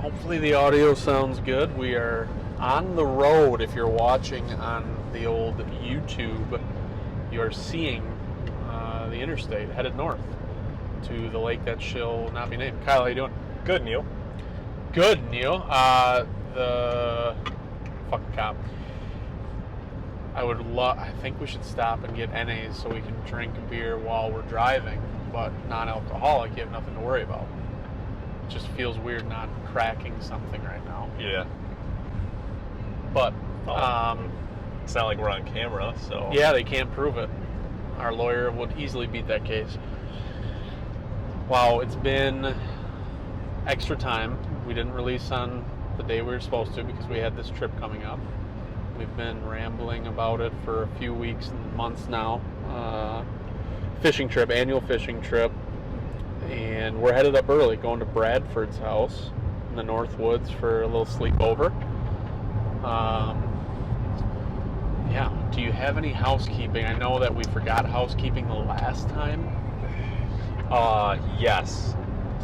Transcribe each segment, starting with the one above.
Hopefully the audio sounds good. We are on the road. If you're watching on the old YouTube, you're seeing the interstate headed north to the lake that shall not be named. Kyle, how you doing? Good, Neil. Good, Neil. The fucking cop. I think we should stop and get NAs so we can drink beer while we're driving, but non-alcoholic. You have nothing to worry about. It just feels weird not cracking something right now. Yeah. But it's not like we're on camera, so yeah, they can't prove it. Our lawyer would easily beat that case. Wow, it's been extra time. We didn't release on the day we were supposed to because we had this trip coming up. We've been rambling about it for a few weeks and months now. Fishing trip, annual fishing trip. And we're headed up early, going to Bradford's house in the North Woods for a little sleepover. Yeah, do you have any housekeeping? I know that we forgot housekeeping the last time. Yes.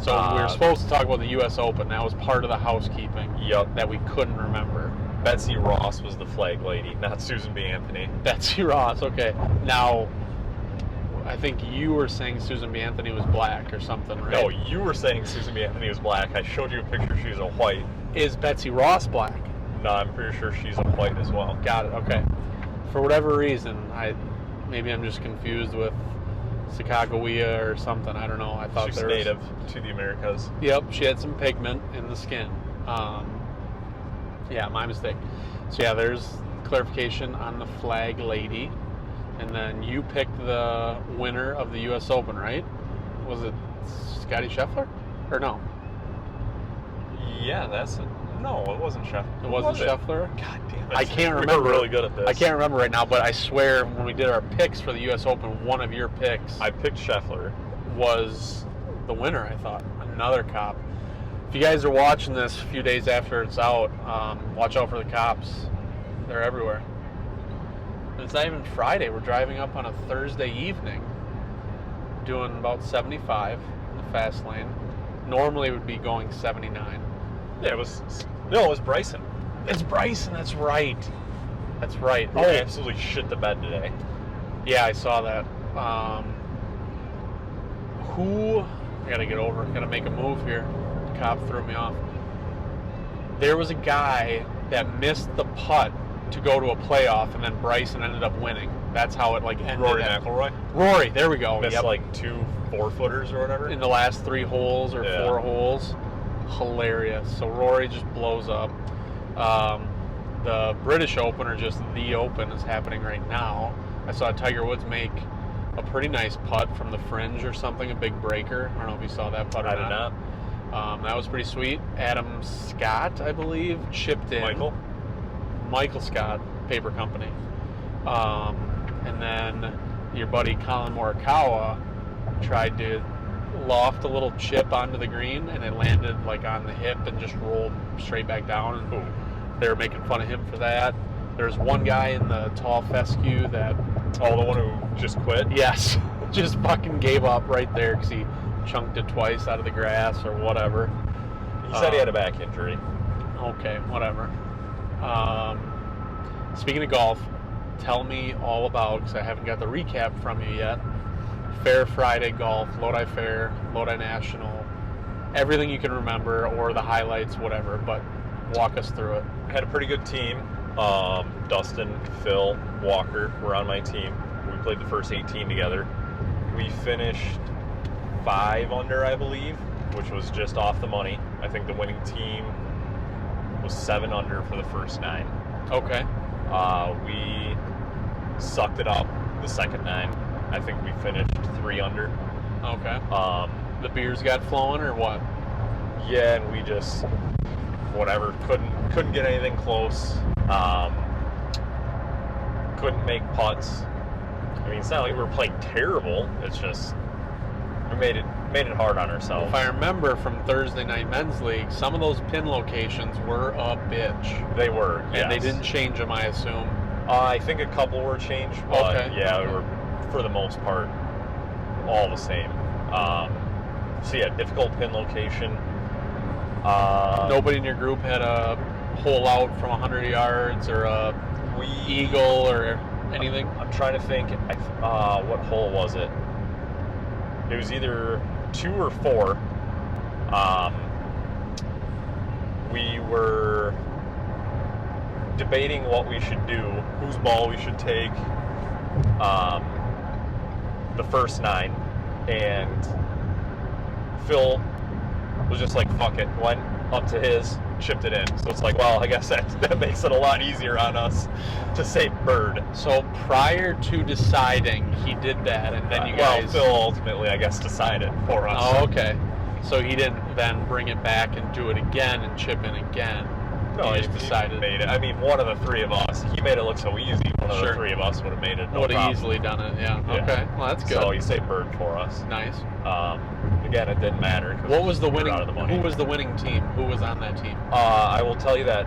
So we were supposed to talk about the U.S. Open. That was part of the housekeeping. Yep. That we couldn't remember. Betsy Ross was the flag lady, not Susan B. Anthony. Betsy Ross, okay. Now, I think you were saying Susan B. Anthony was black or something, right? No, you were saying Susan B. Anthony was black. I showed you a picture. She's a white. Is Betsy Ross black? No, I'm pretty sure she's a white as well. Got it, okay. For whatever reason, maybe I'm just confused with Sacagawea or something. I don't know. I thought she's native to the Americas. Yep, she had some pigment in the skin. Yeah, my mistake. So yeah, there's clarification on the flag lady. And then you picked the winner of the U.S. Open, right? Was it Scotty Scheffler? Or no? Yeah, no, it wasn't Scheffler. It wasn't Scheffler? God damn it. I can't remember. We're really good at this. I can't remember right now, but I swear when we did our picks for the U.S. Open, one of your picks I picked Scheffler. was the winner, I thought. Another cop. If you guys are watching this a few days after it's out, watch out for the cops. They're everywhere. And it's not even Friday. We're driving up on a Thursday evening, doing about 75 in the fast lane. Normally it would be going 79. Yeah, it was Bryson. It's Bryson, that's right. That's right. He absolutely shit the bed today. Yeah, I saw that. I gotta get over, gotta make a move here. The cop threw me off. There was a guy that missed the putt to go to a playoff, and then Bryson ended up winning. That's how it ended. Rory McIlroy? Like there we go. Missed 2 4-footers or whatever? In the last 3 holes or 4 holes. Hilarious. So Rory just blows up. The British Open, or just the Open, is happening right now. I saw Tiger Woods make a pretty nice putt from the fringe or something, a big breaker. I don't know if you saw that putt or not. I did not. That was pretty sweet. Adam Scott, I believe, chipped in. Michael Scott, paper company. And then your buddy Colin Morikawa tried to loft a little chip onto the green, and it landed on the hip and just rolled straight back down. And they were making fun of him for that. There's one guy in the tall fescue that... Oh, the one who just quit? Yes. Just fucking gave up right there because he chunked it twice out of the grass or whatever. He said he had a back injury. Okay, whatever. Speaking of golf, tell me all about, because I haven't got the recap from you yet, Fair Friday Golf, Lodi Fair, Lodi National, everything you can remember, or the highlights, whatever, but walk us through it. I had a pretty good team. Dustin, Phil, Walker were on my team. We played the first 18 together. We finished 5 under, I believe, which was just off the money. I think the winning team was 7 under for the first 9. Okay. We sucked it up the second 9. I think we finished 3 under. Okay. The beers got flowing or what? Yeah, and we just whatever couldn't get anything close. Couldn't make putts. I mean, it's not like we were playing terrible. It's just we made it hard on ourselves. If I remember from Thursday night men's league, some of those pin locations were a bitch. They were, yes. And they didn't change them, I assume. I think a couple were changed, but yeah, we were for the most part all the same. So yeah, difficult pin location. Nobody in your group had a hole out from 100 yards or a eagle or anything? I'm trying to think. What hole was it? It was either 2 or 4. We were debating what we should do, whose ball we should take. The first 9, and Phil was just like, fuck it, went up to his, chipped it in. So it's like, well, I guess that makes it a lot easier on us to say bird. So prior to deciding, he did that, and then you guys... Well, Phil ultimately, I guess, decided for us. Oh, okay. So he didn't then bring it back and do it again and chip in again. No, he just decided. Made it. I mean, one of the 3 of us, he made it look so easy. One of the 3 of us would have made it. Would have easily done it, yeah. Okay, well, that's good. So he saved bird for us. Nice. Again, it didn't matter. What was the winning? Out of the money. Who was the winning team? Who was on that team? I will tell you that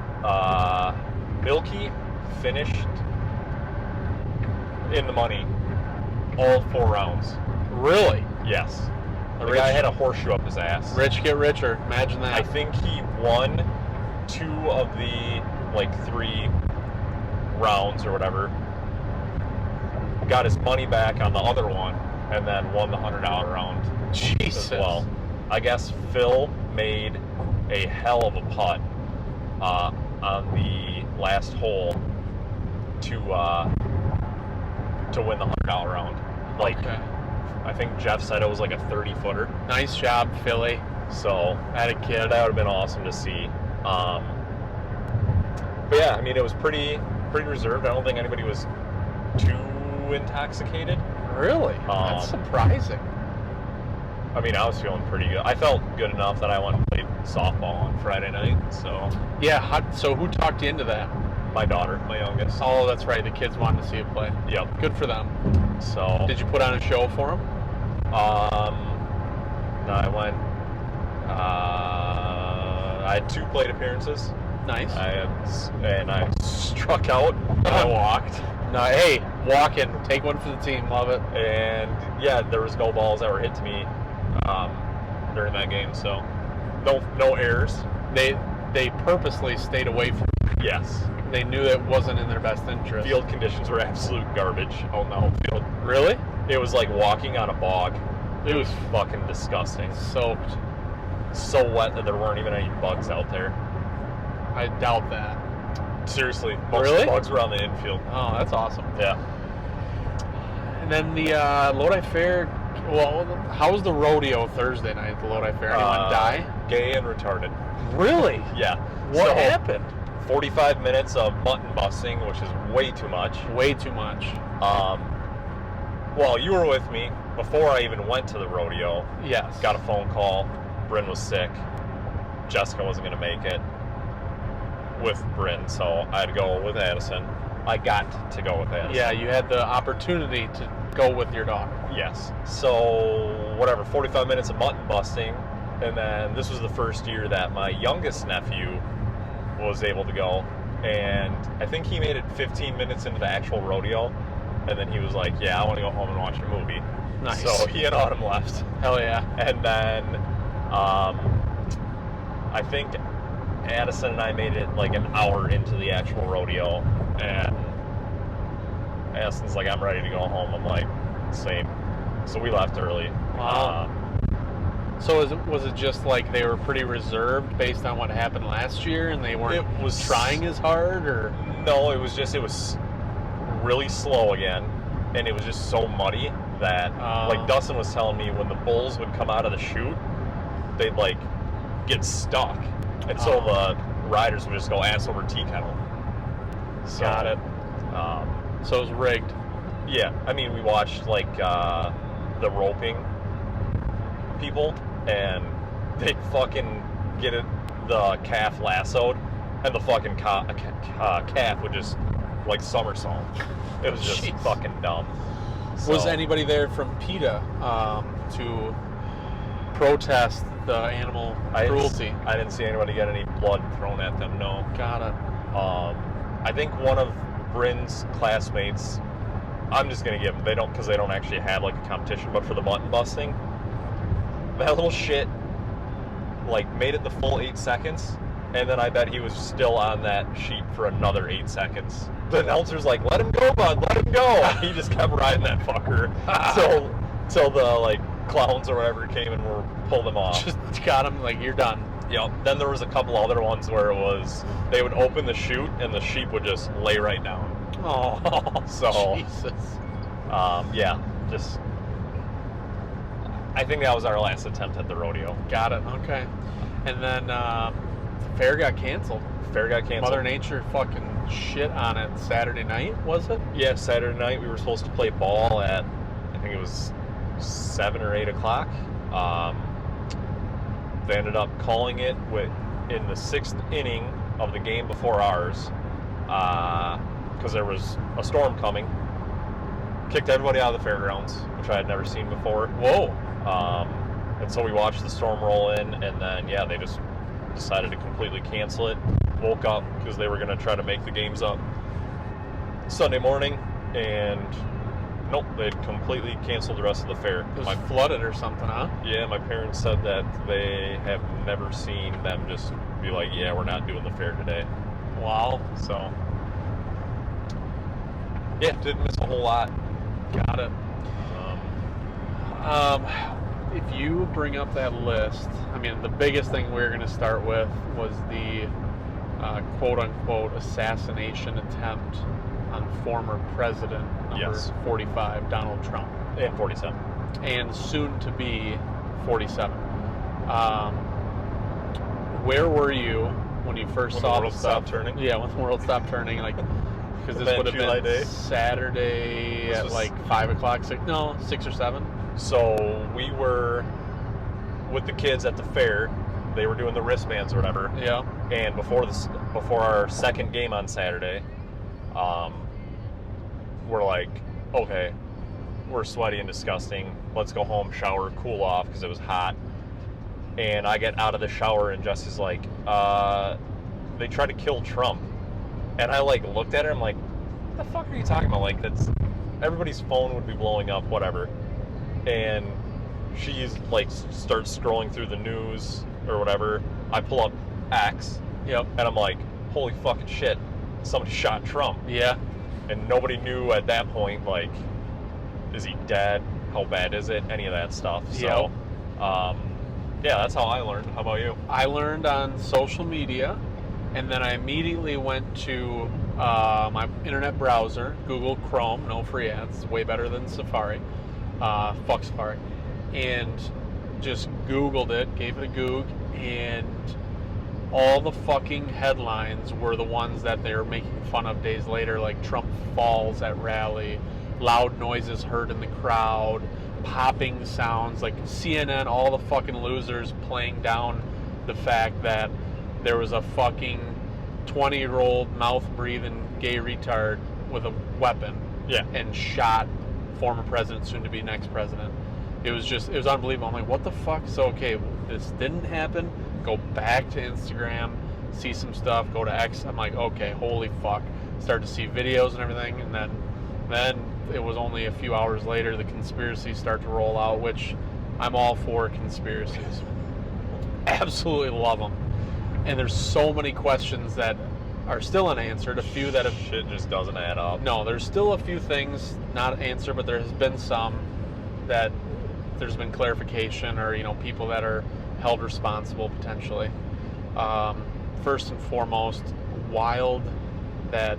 Milky finished in the money all 4 rounds. Really? Yes. The guy had a horseshoe up his ass. Rich get richer. Imagine that. I think he won 2 of the 3 rounds or whatever. Got his money back on the other one, and then won the $100 round. Jesus. As well. I guess Phil made a hell of a putt on the last hole to win the $100 round. Okay. I think Jeff said it was like a 30-footer. Nice job, Philly. So had a kid. That would have been awesome to see. But yeah, I mean, it was pretty reserved. I don't think anybody was too intoxicated. Really? That's surprising. I mean, I was feeling pretty good. I felt good enough that I went and played softball on Friday night. So yeah. So who talked you into that? My daughter, my youngest. Oh, that's right. The kids wanted to see you play. Yep. Good for them. So did you put on a show for them? No, I went. I had 2 plate appearances. Nice. I struck out. I walked. No, hey, walking. Take one for the team. Love it. And yeah, there was no balls that were hit to me during that game. So no errors. They purposely stayed away from. Yes. They knew that wasn't in their best interest. Field conditions were absolute garbage. Oh no, field. Really? It was like walking on a bog. It was fucking disgusting. Soaked. So wet that there weren't even any bugs out there. I doubt that. Seriously. Really? Bugs were on the infield. Oh, that's awesome. Yeah. And then the Lodi Fair. Well, how was the rodeo Thursday night at the Lodi Fair? Anyone die? Gay and retarded. Really? Yeah. What happened? 45 minutes of mutton busting, which is way too much. Way too much. Well, you were with me before I even went to the rodeo. Yes. Got a phone call. Bryn was sick. Jessica wasn't going to make it with Bryn, so I had to go with Addison. I got to go with Addison. Yeah, you had the opportunity to go with your daughter. Yes. So, whatever, 45 minutes of mutton busting, and then this was the first year that my youngest nephew was able to go, and I think he made it 15 minutes into the actual rodeo, and then he was like, yeah, I want to go home and watch a movie. Nice. So he and Autumn left. Hell yeah. And then I think Addison and I made it like an hour into the actual rodeo, and Addison's like, I'm ready to go home. I'm like, same. So we left early. Wow. So was it just like they were pretty reserved based on what happened last year, and they weren't trying as hard, or? No, it was really slow again, and it was just so muddy that, like Dustin was telling me, when the bulls would come out of the chute, they'd like get stuck, and so the riders would just go ass over tea kettle. So, got it. So it was rigged. Yeah, I mean, we watched like the roping people, and they'd fucking get the calf lassoed, and the fucking calf would just like somersault. It was just fucking dumb. So, was anybody there from PETA to protest the animal cruelty? I didn't see anybody get any blood thrown at them, no. Got it. I think one of Bryn's classmates, I'm just going to give them, because they don't actually have like a competition, but for the mutton busting, that little shit like made it the full 8 seconds, and then I bet he was still on that sheet for another 8 seconds. The announcer's like, "Let him go, bud, let him go." He just kept riding that fucker till the like clowns or whatever came and pulled him off. Just got him, like, you're done. Yep. Then there was a couple other ones where it was they would open the chute and the sheep would just lay right down. Oh, So Jesus. yeah, just I think that was our last attempt at the rodeo. Got it. Okay. And then the fair got canceled. Fair got canceled. Mother Nature fucking shit on it Saturday night, was it? Yeah, Saturday night we were supposed to play ball at, I think it was 7 or 8 o'clock. They ended up calling it in the 6th inning of the game before ours because there was a storm coming. Kicked everybody out of the fairgrounds, which I had never seen before. Whoa. And so we watched the storm roll in, and then, yeah, they just decided to completely cancel it. Woke up because they were going to try to make the games up Sunday morning, and nope, they'd completely canceled the rest of the fair. It was flooded or something, huh? Yeah, my parents said that they have never seen them just be like, yeah, we're not doing the fair today. Wow. So, yeah, didn't miss a whole lot. Got it. If you bring up that list, I mean, the biggest thing we were going to start with was the quote-unquote assassination attempt on former president number 45, Donald Trump. And 47. And soon to be 47. Where were you when you first When saw the world stuff? stopped turning? Yeah, when the world stopped turning, like, because this would have July been day? Saturday This at was- like 5 o'clock, 6 or 7. So we were with the kids at the fair. They were doing the wristbands or whatever. Yeah. And before our second game on Saturday, we're like, okay, we're sweaty and disgusting. Let's go home, shower, cool off because it was hot. And I get out of the shower and Jesse's like, they tried to kill Trump. And I like looked at her. I'm like, what the fuck are you talking about? Like, that's everybody's phone would be blowing up, whatever. And she's like starts scrolling through the news or whatever. I pull up X. Yep. And I'm like, holy fucking shit, somebody shot Trump. Yeah. And nobody knew at that point, like, is he dead? How bad is it? Any of that stuff. So, yeah, that's how I learned. How about you? I learned on social media, and then I immediately went to my internet browser, Google Chrome, no free ads, way better than Safari. Fuck Safari. And just Googled it, gave it a Goog, and all the fucking headlines were the ones that they're making fun of days later, like Trump falls at rally, loud noises heard in the crowd, popping sounds, like CNN, all the fucking losers playing down the fact that there was a fucking 20-year-old mouth-breathing gay retard with a weapon and shot former president, soon to be next president. It was unbelievable. I'm like, what the fuck? So, okay, this didn't happen. Go back to Instagram, see some stuff, go to X. I'm like, okay, holy fuck. Start to see videos and everything, and then it was only a few hours later the conspiracies start to roll out, which I'm all for conspiracies. Absolutely love them. And there's so many questions that are still unanswered, a few that have... Shit just doesn't add up. No, there's still a few things not answered, but there has been some that there's been clarification or, people that are held responsible potentially. First and foremost, wild that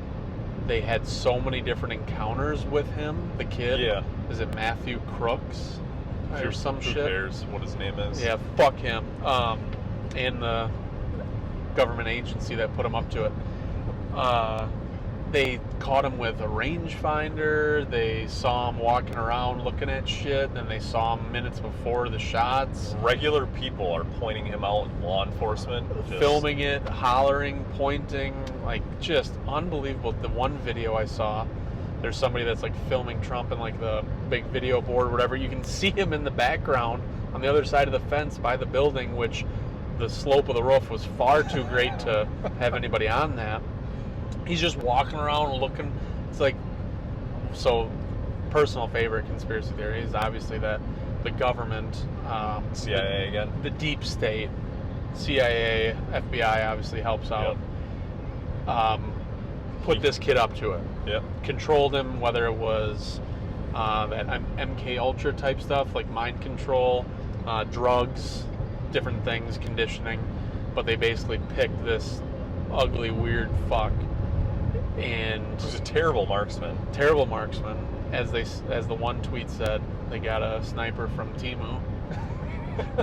they had so many different encounters with him, the kid. Yeah. Is it Matthew Crooks? Or some Who shit? cares what his name is? Yeah, fuck him. And the government agency that put him up to it. They caught him with a rangefinder. They saw him walking around looking at shit. Then they saw him minutes before the shots. Regular people are pointing him out, law enforcement. Filming it, hollering, pointing, like just unbelievable. The one video I saw, there's somebody that's like filming Trump in like the big video board or whatever. You can see him in the background on the other side of the fence by the building, which the slope of the roof was far too great to have anybody on that. He's just walking around looking. It's like, so personal favorite conspiracy theory is obviously that the government, CIA again. the deep state, CIA, FBI obviously helps out. Put this kid up to it. Yep. Controlled him, whether it was that MK Ultra type stuff, like mind control, drugs, different things, conditioning. But they basically picked this ugly, weird fuck. And He was a terrible marksman. Terrible marksman. As the one tweet said, they got a sniper from Temu.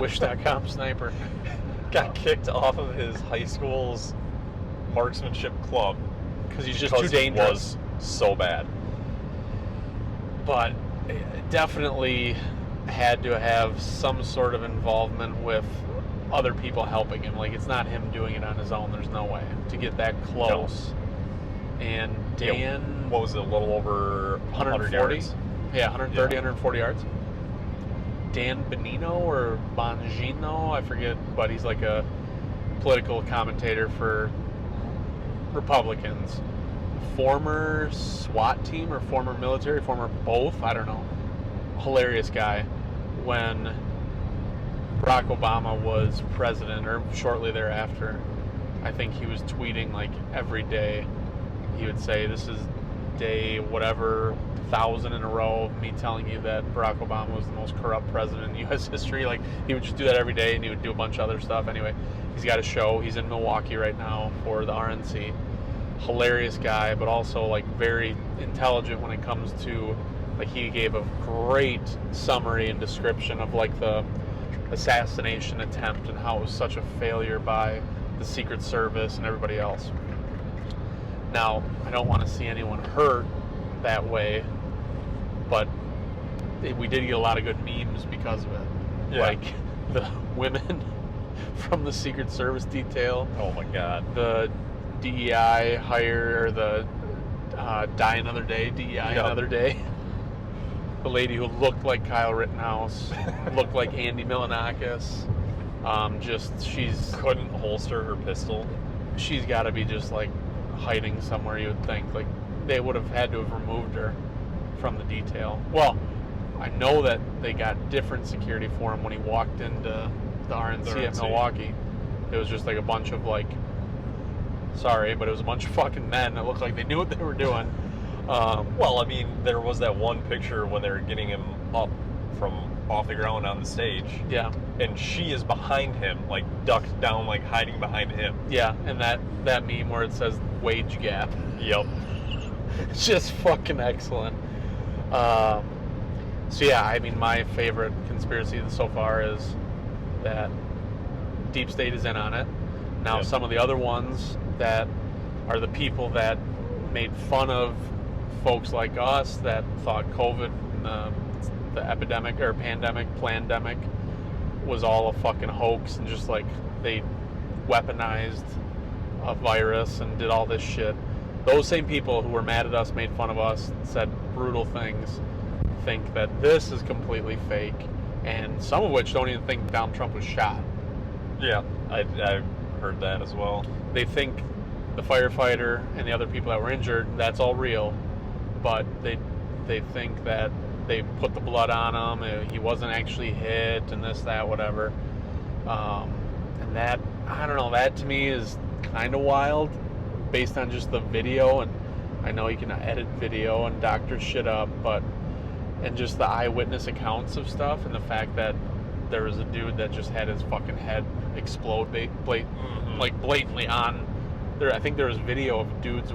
Wish.com sniper. Got kicked off of his high school's marksmanship club Because he's just too dangerous. He was so bad. But definitely had to have some sort of involvement with other people helping him. Like, it's not him doing it on his own. There's no way to get that close. No. And Dan... what was it, a little over 140 yards? Yeah, 130, 140 yards. Dan Bonino or Bongino, I forget, but he's like a political commentator for Republicans. Former SWAT team or former military, former both, I don't know. Hilarious guy. When Barack Obama was president, or shortly thereafter, I think he was tweeting like every day. He would say, this is day whatever 1,000 in a row of me telling you that Barack Obama was the most corrupt president in U.S. history. Like, he would just do that every day, and he would do a bunch of other stuff. Anyway, he's got a show. He's in Milwaukee right now for the RNC. Hilarious guy, but also like very intelligent when it comes to, like, he gave a great summary and description of like the assassination attempt and how it was such a failure by the Secret Service and everybody else. Now, I don't want to see anyone hurt that way, but we did get a lot of good memes because of it. Yeah. Like the women from the Secret Service detail. Oh my God. The DEI hire, or the Die Another Day, DEI Another Day. The lady who looked like Kyle Rittenhouse, looked like Andy Milonakis. She's couldn't holster her pistol. She's got to be just like hiding somewhere, you would think. Like, they would have had to have removed her from the detail. Well, I know that they got different security for him when he walked into the RNC at Milwaukee. It was just like a bunch of like, sorry, but it was a bunch of fucking men that looked like they knew what they were doing. Well, I mean, there was that one picture when they were getting him up from off the ground on the stage. Yeah. And she is behind him, like ducked down, like hiding behind him. Yeah, and that meme where it says wage gap. Yep. It's just fucking excellent. So yeah, I mean, my favorite conspiracy so far is that Deep State is in on it. Now, some of the other ones that are the people that made fun of folks like us that thought COVID, the epidemic or pandemic was all a fucking hoax, and just like they weaponized a virus and did all this shit. Those same people who were mad at us, made fun of us, said brutal things, think that this is completely fake, and some of which don't even think Donald Trump was shot. Yeah, I heard that as well. They think the firefighter and the other people that were injured, that's all real, but they think that they put the blood on him, he wasn't actually hit, and this, that, whatever. And that, I don't know, that to me is kind of wild, based on just the video, and I know you can edit video and doctor shit up, but, and just the eyewitness accounts of stuff, and the fact that there was a dude that just had his fucking head explode like blatantly on there. I think there was video of dudes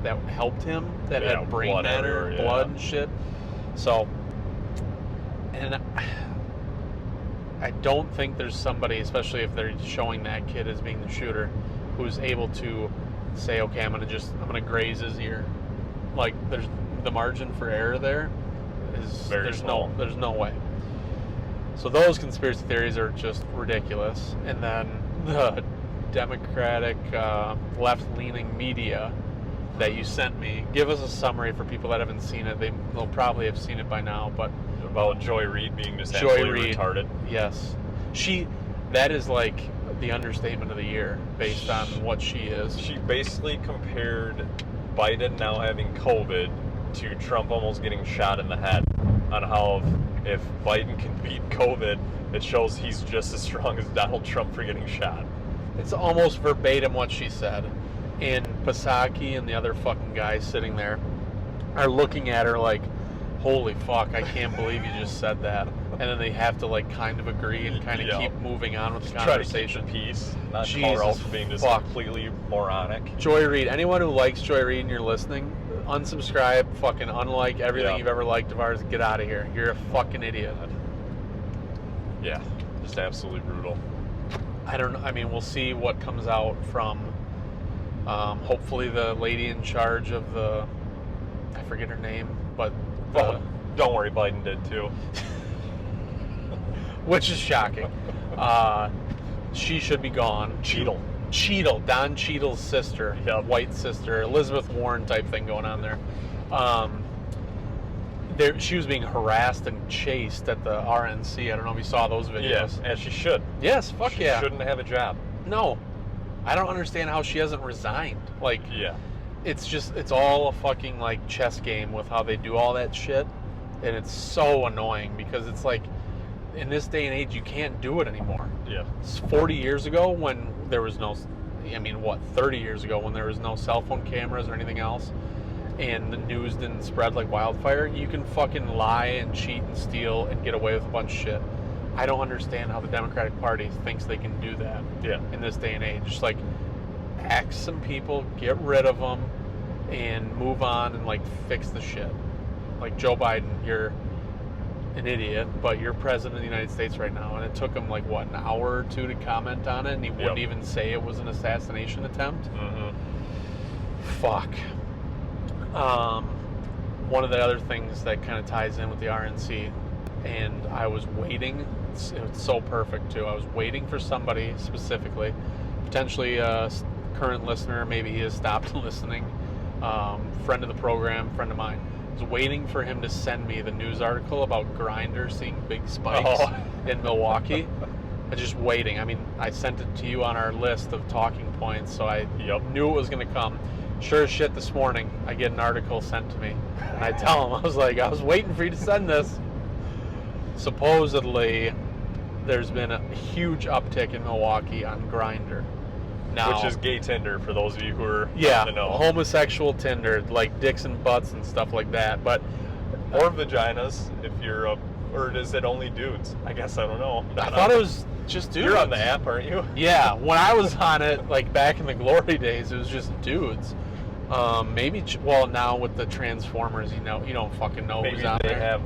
that helped him that had brain matter, blood and shit. So, and I don't think there's somebody, especially if they're showing that kid as being the shooter, who's able to say, okay, I'm gonna graze his ear. Like, there's the margin for error there is very small. There's no way. So those conspiracy theories are just ridiculous. And then the Democratic left-leaning media that you sent me, give us a summary for people that haven't seen it. They'll probably have seen it by now, but about Joy Reid being just absolutely retarded. Yes, that is like the understatement of the year based on what she is. She basically compared Biden now having COVID to Trump almost getting shot in the head. on how if Biden can beat COVID, it shows he's just as strong as Donald Trump for getting shot. It's almost verbatim what she said. And Psaki and the other fucking guys sitting there are looking at her like, holy fuck, I can't believe you just said that. And then they have to like kind of agree and kind of keep moving on with the conversation. Try to keep the peace, not call her out for being just completely moronic. Joy Reid, anyone who likes Joy Reid and you're listening, unsubscribe, fucking unlike everything you've ever liked of ours, get out of here. You're a fucking idiot. Yeah, just absolutely brutal. I don't know. I mean, we'll see what comes out from hopefully the lady in charge of the, I forget her name, but don't worry, Biden did too. Which is shocking. She should be gone. Cheadle, Don Cheadle's sister, white sister, Elizabeth Warren type thing going on there. She was being harassed and chased at the RNC. I don't know if you saw those videos. Yes, as she should. Yes, she shouldn't have a job. No. I don't understand how she hasn't resigned. Like, it's all a fucking, like, chess game with how they do all that shit. And it's so annoying because it's like, in this day and age, you can't do it anymore. Yeah. 40 years ago when there was no, 30 years ago when there was no cell phone cameras or anything else, and the news didn't spread like wildfire, you can fucking lie and cheat and steal and get away with a bunch of shit. I don't understand how the Democratic Party thinks they can do that in this day and age. Just like, axe some people, get rid of them, and move on and like fix the shit. Like Joe Biden, you're an idiot, but you're president of the United States right now, and it took him like what, an hour or two to comment on it, and he wouldn't even say it was an assassination attempt. Fuck. One of the other things that kind of ties in with the RNC, and I was waiting, it's so perfect too, I was waiting for somebody specifically, potentially a current listener, maybe he has stopped listening, friend of the program, friend of mine. I was waiting for him to send me the news article about Grindr seeing big spikes in Milwaukee. I'm just waiting. I mean, I sent it to you on our list of talking points, so I knew it was going to come. Sure as shit this morning, I get an article sent to me. And I tell him, I was like, I was waiting for you to send this. Supposedly, there's been a huge uptick in Milwaukee on Grindr. Now, which is gay Tinder, for those of you who are to know. Homosexual Tinder, like dicks and butts and stuff like that. But or vaginas, if you're or is it only dudes? I guess I don't know. I thought it was just dudes. You're on the app, aren't you? Yeah, when I was on it, like back in the glory days, it was just dudes. Maybe, well, now with the Transformers, you don't fucking know who's on there. Maybe they have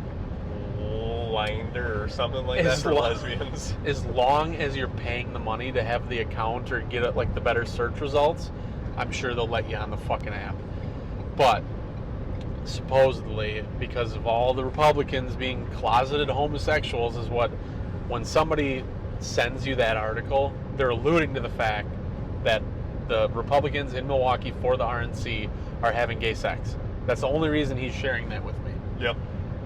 Blinder or something like that for lesbians. As long as you're paying the money to have the account or get like the better search results, I'm sure they'll let you on the fucking app. But supposedly, because of all the Republicans being closeted homosexuals, is what, when somebody sends you that article, they're alluding to the fact that the Republicans in Milwaukee for the RNC are having gay sex. That's the only reason he's sharing that with me. Yep.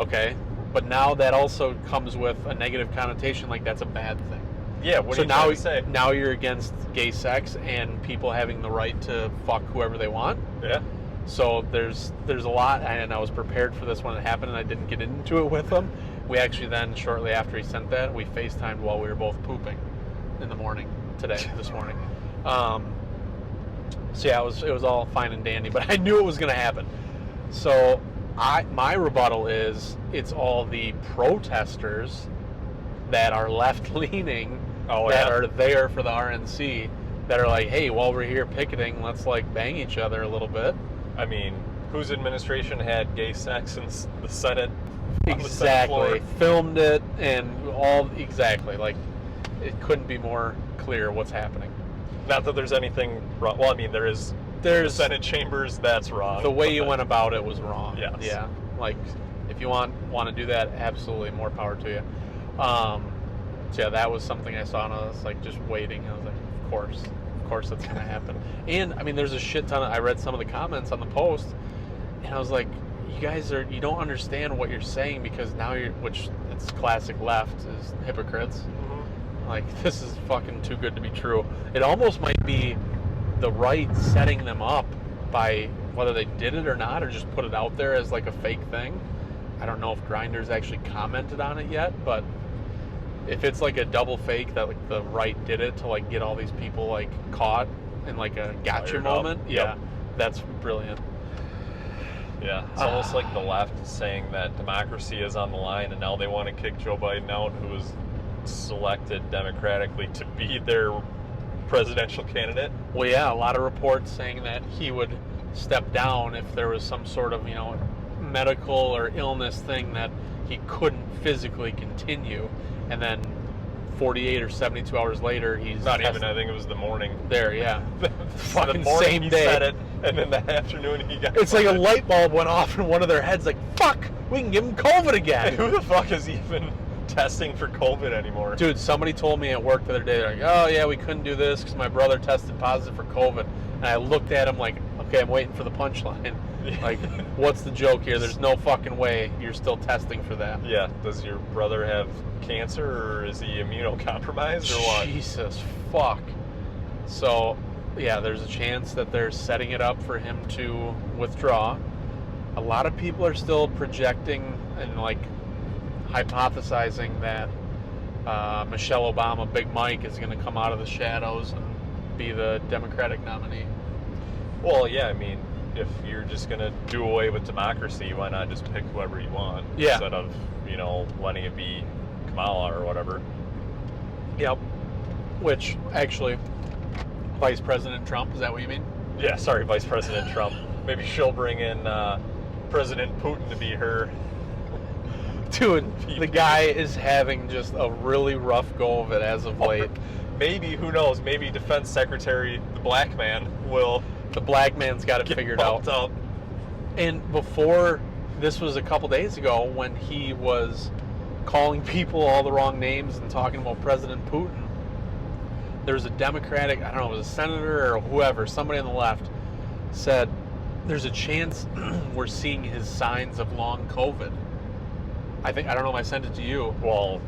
Okay? But now that also comes with a negative connotation, like that's a bad thing. Yeah, what are you trying to say? Now you're against gay sex and people having the right to fuck whoever they want. Yeah. So there's a lot, and I was prepared for this when it happened, and I didn't get into it with him. We actually then, shortly after he sent that, we FaceTimed while we were both pooping in the morning, this morning. So yeah, it was all fine and dandy, but I knew it was going to happen. So my rebuttal is, it's all the protesters that are left-leaning that are there for the RNC that are like, hey, while we're here picketing, let's like bang each other a little bit. I mean, whose administration had gay sex in the Senate? Exactly. Filmed it and all, exactly. Like, it couldn't be more clear what's happening. Not that there's anything wrong. Well, I mean, there's the Senate chambers, that's wrong. The way you went about it was wrong. Yes. Yeah. Like, if you want to do that, absolutely, more power to you. So yeah, that was something I saw, and I was like just waiting. I was like, of course that's going to happen. And I mean, there's a shit ton I read some of the comments on the post, and I was like, you don't understand what you're saying, because now which it's classic left, is hypocrites. Mm-hmm. Like, this is fucking too good to be true. It almost might be the right setting them up by whether they did it or not, or just put it out there as like a fake thing. I don't know if Grindr's actually commented on it yet, but if it's like a double fake that like the right did it to like get all these people like caught in like a gotcha Fired moment, up. yeah, Yep. that's brilliant. Yeah, it's almost like the left saying that democracy is on the line, and now they want to kick Joe Biden out, who was selected democratically to be their presidential candidate. Well, yeah, a lot of reports saying that he would step down if there was some sort of, medical or illness thing that he couldn't physically continue. And then 48 or 72 hours later, he's Not even, I think it was the morning. there, yeah. Fucking the morning same he day. said it, and then the afternoon he got It's like a fired. light bulb went off in one of their heads, like, fuck, we can give him COVID again. Who the fuck is even testing for COVID anymore? Dude, somebody told me at work the other day, they're like, oh yeah, we couldn't do this because my brother tested positive for COVID. And I looked at him like, okay, I'm waiting for the punchline. Like, what's the joke here? There's no fucking way you're still testing for that. Yeah, does your brother have cancer, or is he immunocompromised, or what? Jesus fuck. So, yeah, there's a chance that they're setting it up for him to withdraw. A lot of people are still projecting and like hypothesizing that Michelle Obama, Big Mike, is going to come out of the shadows and be the Democratic nominee. Well, yeah, I mean, if you're just going to do away with democracy, why not just pick whoever you want Yeah. instead of, letting it be Kamala or whatever? Yep. Which, actually, Vice President Trump, is that what you mean? Yeah, sorry, Vice President Trump. Maybe she'll bring in President Putin to be her. Dude, the guy is having just a really rough go of it as of late. Maybe, who knows, maybe Defense Secretary, the black man, will The black man's got it get figured out. bumped up. And before, this was a couple days ago when he was calling people all the wrong names and talking about President Putin. There's a Democratic, I don't know, it was a senator or whoever, somebody on the left said, there's a chance we're seeing his signs of long COVID. I don't know if I sent it to you. Well,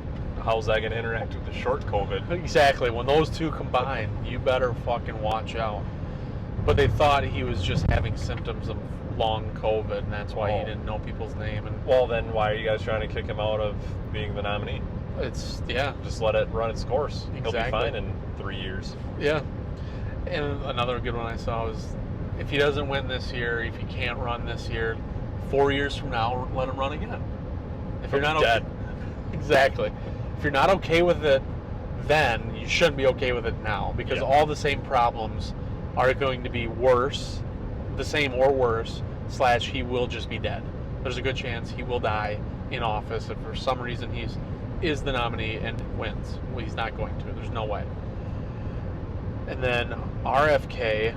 how's that going to interact with the short COVID? Exactly. When those two combine, you better fucking watch out. But they thought he was just having symptoms of long COVID, and that's why he didn't know people's name. And Well, then why are you guys trying to kick him out of being the nominee? it's, yeah, Just let it run its course. He'll be Exactly. fine in 3 years. yeah. And another good one I saw was, if he doesn't win this year, if he can't run this year, 4 years from now, let him run again. If you're He'll not be okay, dead. exactly. If you're not okay with it, then you shouldn't be okay with it now, because Yeah. all the same problems are going to be worse, the same or worse, / he will just be dead. There's a good chance he will die in office if for some reason is the nominee and wins. Well, he's not going to. There's no way. And then RFK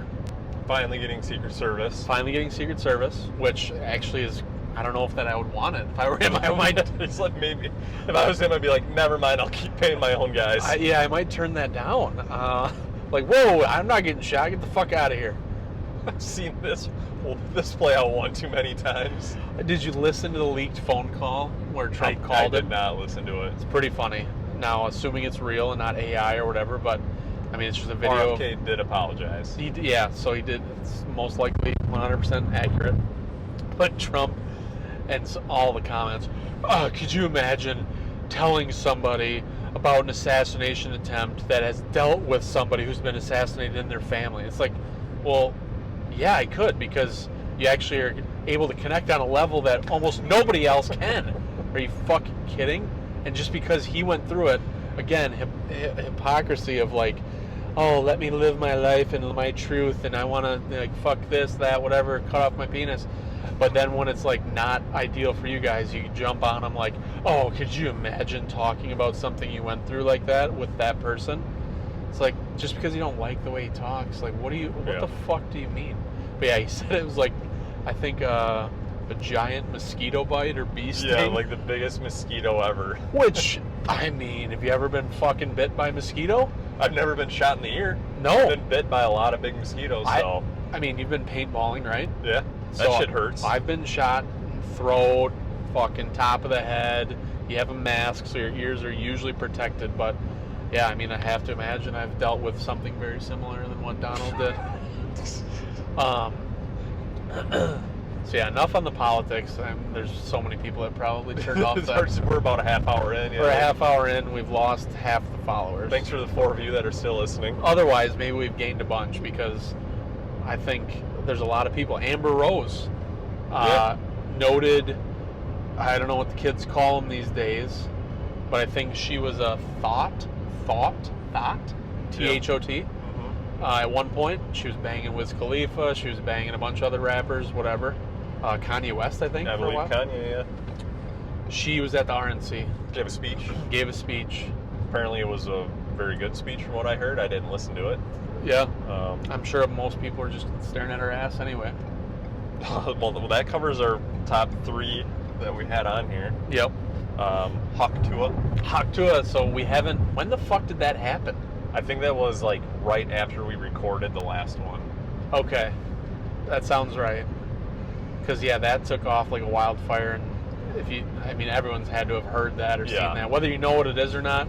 Finally getting Secret Service. finally getting Secret Service, which actually is, I don't know if that I would want it. If I were him, I might. It's like, maybe if I was him, I'd be like, never mind, I'll keep paying my own guys. I might turn that down. Like, whoa, I'm not getting shot. Get the fuck out of here. I've seen this play out one too many times. Did you listen to the leaked phone call where Trump I called did him? not listen to it. It's pretty funny. Now, assuming it's real and not AI or whatever, but I mean, it's just a video. RFK did apologize. Yeah, so he did. It's most likely 100% accurate. But Trump and all the comments, could you imagine telling somebody about an assassination attempt that has dealt with somebody who's been assassinated in their family? It's like, well, yeah, I could, because you actually are able to connect on a level that almost nobody else can. Are you fucking kidding? And just because he went through it, again, hypocrisy of like, oh, let me live my life and my truth, and I want to like fuck this, that, whatever, cut off my penis. But then when it's like not ideal for you guys, you jump on them like, oh, could you imagine talking about something you went through like that with that person? It's like, just because you don't like the way he talks, like, what the fuck do you mean? But yeah, he said it was like, I think a giant mosquito bite or bee sting. Yeah, like the biggest mosquito ever. Which, I mean, have you ever been fucking bit by a mosquito? I've never been shot in the ear. No. I've been bit by a lot of big mosquitoes, so I mean, you've been paintballing, right? yeah, that So, shit hurts. I've been shot in throat, fucking top of the head. You have a mask, so your ears are usually protected. But yeah, I mean, I have to imagine I've dealt with something very similar than what Donald did. So yeah, enough on the politics. There's so many people that probably turned off that. We're about a half hour in. We're a half hour in. We've lost half the followers. Thanks for the 4 of you that are still listening. Otherwise, maybe we've gained a bunch because I think there's a lot of people. Amber Rose, noted, I don't know what the kids call them these days, but I think she was a thought, T-H-O-T. At one point, she was banging Wiz Khalifa. She was banging a bunch of other rappers, whatever. Kanye West, I think, I for a believe while. Kanye, yeah. She was at the RNC. Gave a speech. Apparently it was a very good speech from what I heard. I didn't listen to it. Yeah. I'm sure most people are just staring at her ass anyway. Well, that covers our top 3 that we had on here. Yep. Hawk Tua. So we haven't... When the fuck did that happen? I think that was like right after we recorded the last one. Okay. That sounds right. Because, yeah, that took off like a wildfire. And everyone's had to have heard that or seen that. Whether you know what it is or not,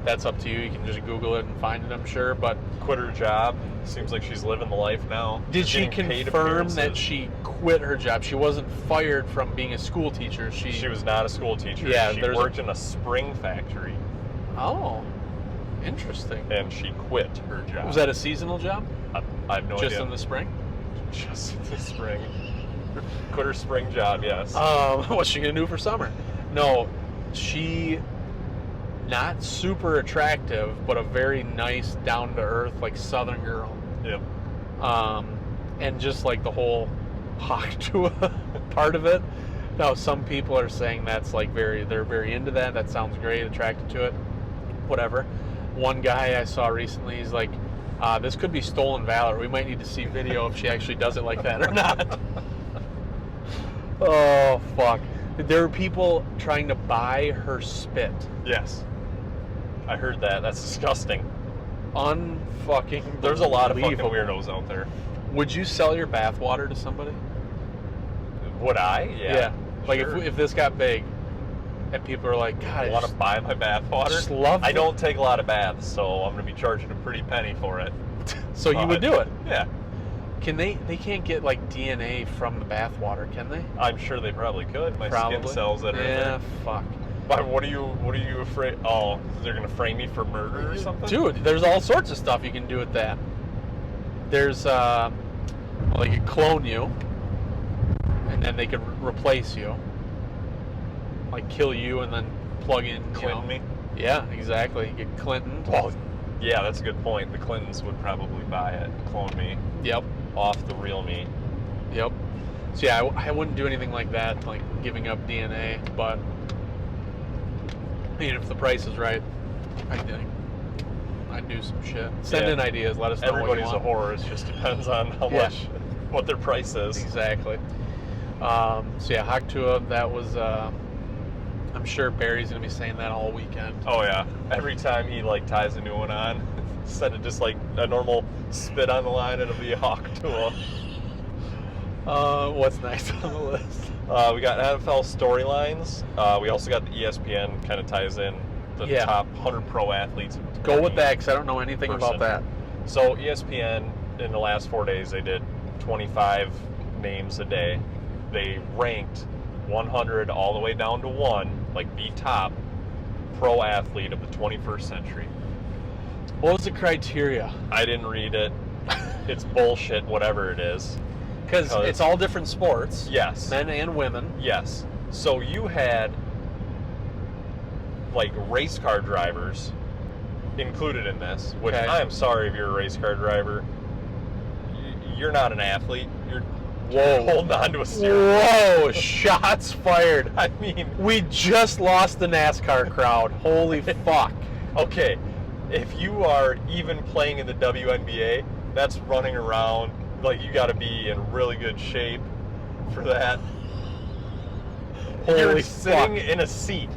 that's up to you. You can just Google it and find it, I'm sure. But quit her job. Seems like she's living the life now. Did she confirm that she quit her job? She wasn't fired from being a school teacher. She was not a school teacher. Yeah, she worked in a spring factory. Oh, interesting. And she quit her job. Was that a seasonal job? I have no idea. Just in the spring? Just in the spring. Quit her spring job, yes. What's she going to do for summer? No, she... Not super attractive, but a very nice, down-to-earth, like, Southern girl. Yep. And just, like, the whole Hawk Tua part of it. Now, some people are saying that's, like, they're very into that. That sounds great, attracted to it. Whatever. One guy I saw recently, he's like, this could be stolen valor. We might need to see video if she actually does it like that or not. Oh, fuck. There are people trying to buy her spit. Yes. I heard that. That's disgusting. Unfucking. There's a lot of fucking weirdos out there. Would you sell your bathwater to somebody? Would I? Yeah. Like sure. if this got big, and people are like, God, I want to buy my bathwater. Just love. I don't take a lot of baths, so I'm going to be charging a pretty penny for it. So you would do it? Yeah. Can they can't get like DNA from the bathwater, can they? I'm sure they probably could. My skin cells that are in there. Yeah, fuck. But what are you afraid? Oh, they're gonna frame me for murder or something? Dude, there's all sorts of stuff you can do with that. There's well, they could clone you, and then they could replace you, like kill you and then plug in Clinton me. Yeah, exactly. You get Clinton. Well, yeah, that's a good point. The Clintons would probably buy it, clone me. Yep. Off the real me. Yep. So yeah, I wouldn't do anything like that, like giving up DNA, but I mean, if the price is right, I'd do some shit. Send in ideas. Let us know. Everybody's what you a whore. It just depends on how much, what their price is. Exactly. So yeah, Hawk Tua. That was. I'm sure Barry's gonna be saying that all weekend. Oh yeah. Every time he like ties a new one on, instead of just like a normal spit on the line, it'll be a Hawk Tua. What's next on the list? We got NFL storylines. We also got the ESPN kind of ties in the top 100 pro athletes. Go with that, because I don't know anything about that. So ESPN, in the last 4 days, they did 25 names a day. They ranked 100 all the way down to 1, like the top pro athlete of the 21st century. What was the criteria? I didn't read it. It's bullshit, whatever it is. Because it's all different sports. Yes. Men and women. Yes. So you had, like, race car drivers included in this, which I am sorry if you're a race car driver. You're not an athlete. You're holding on to a steering wheel. Whoa, shots fired. I mean, we just lost the NASCAR crowd. Holy fuck. Okay, if you are even playing in the WNBA, that's running around. Like, you got to be in really good shape for that. You're sitting in a seat.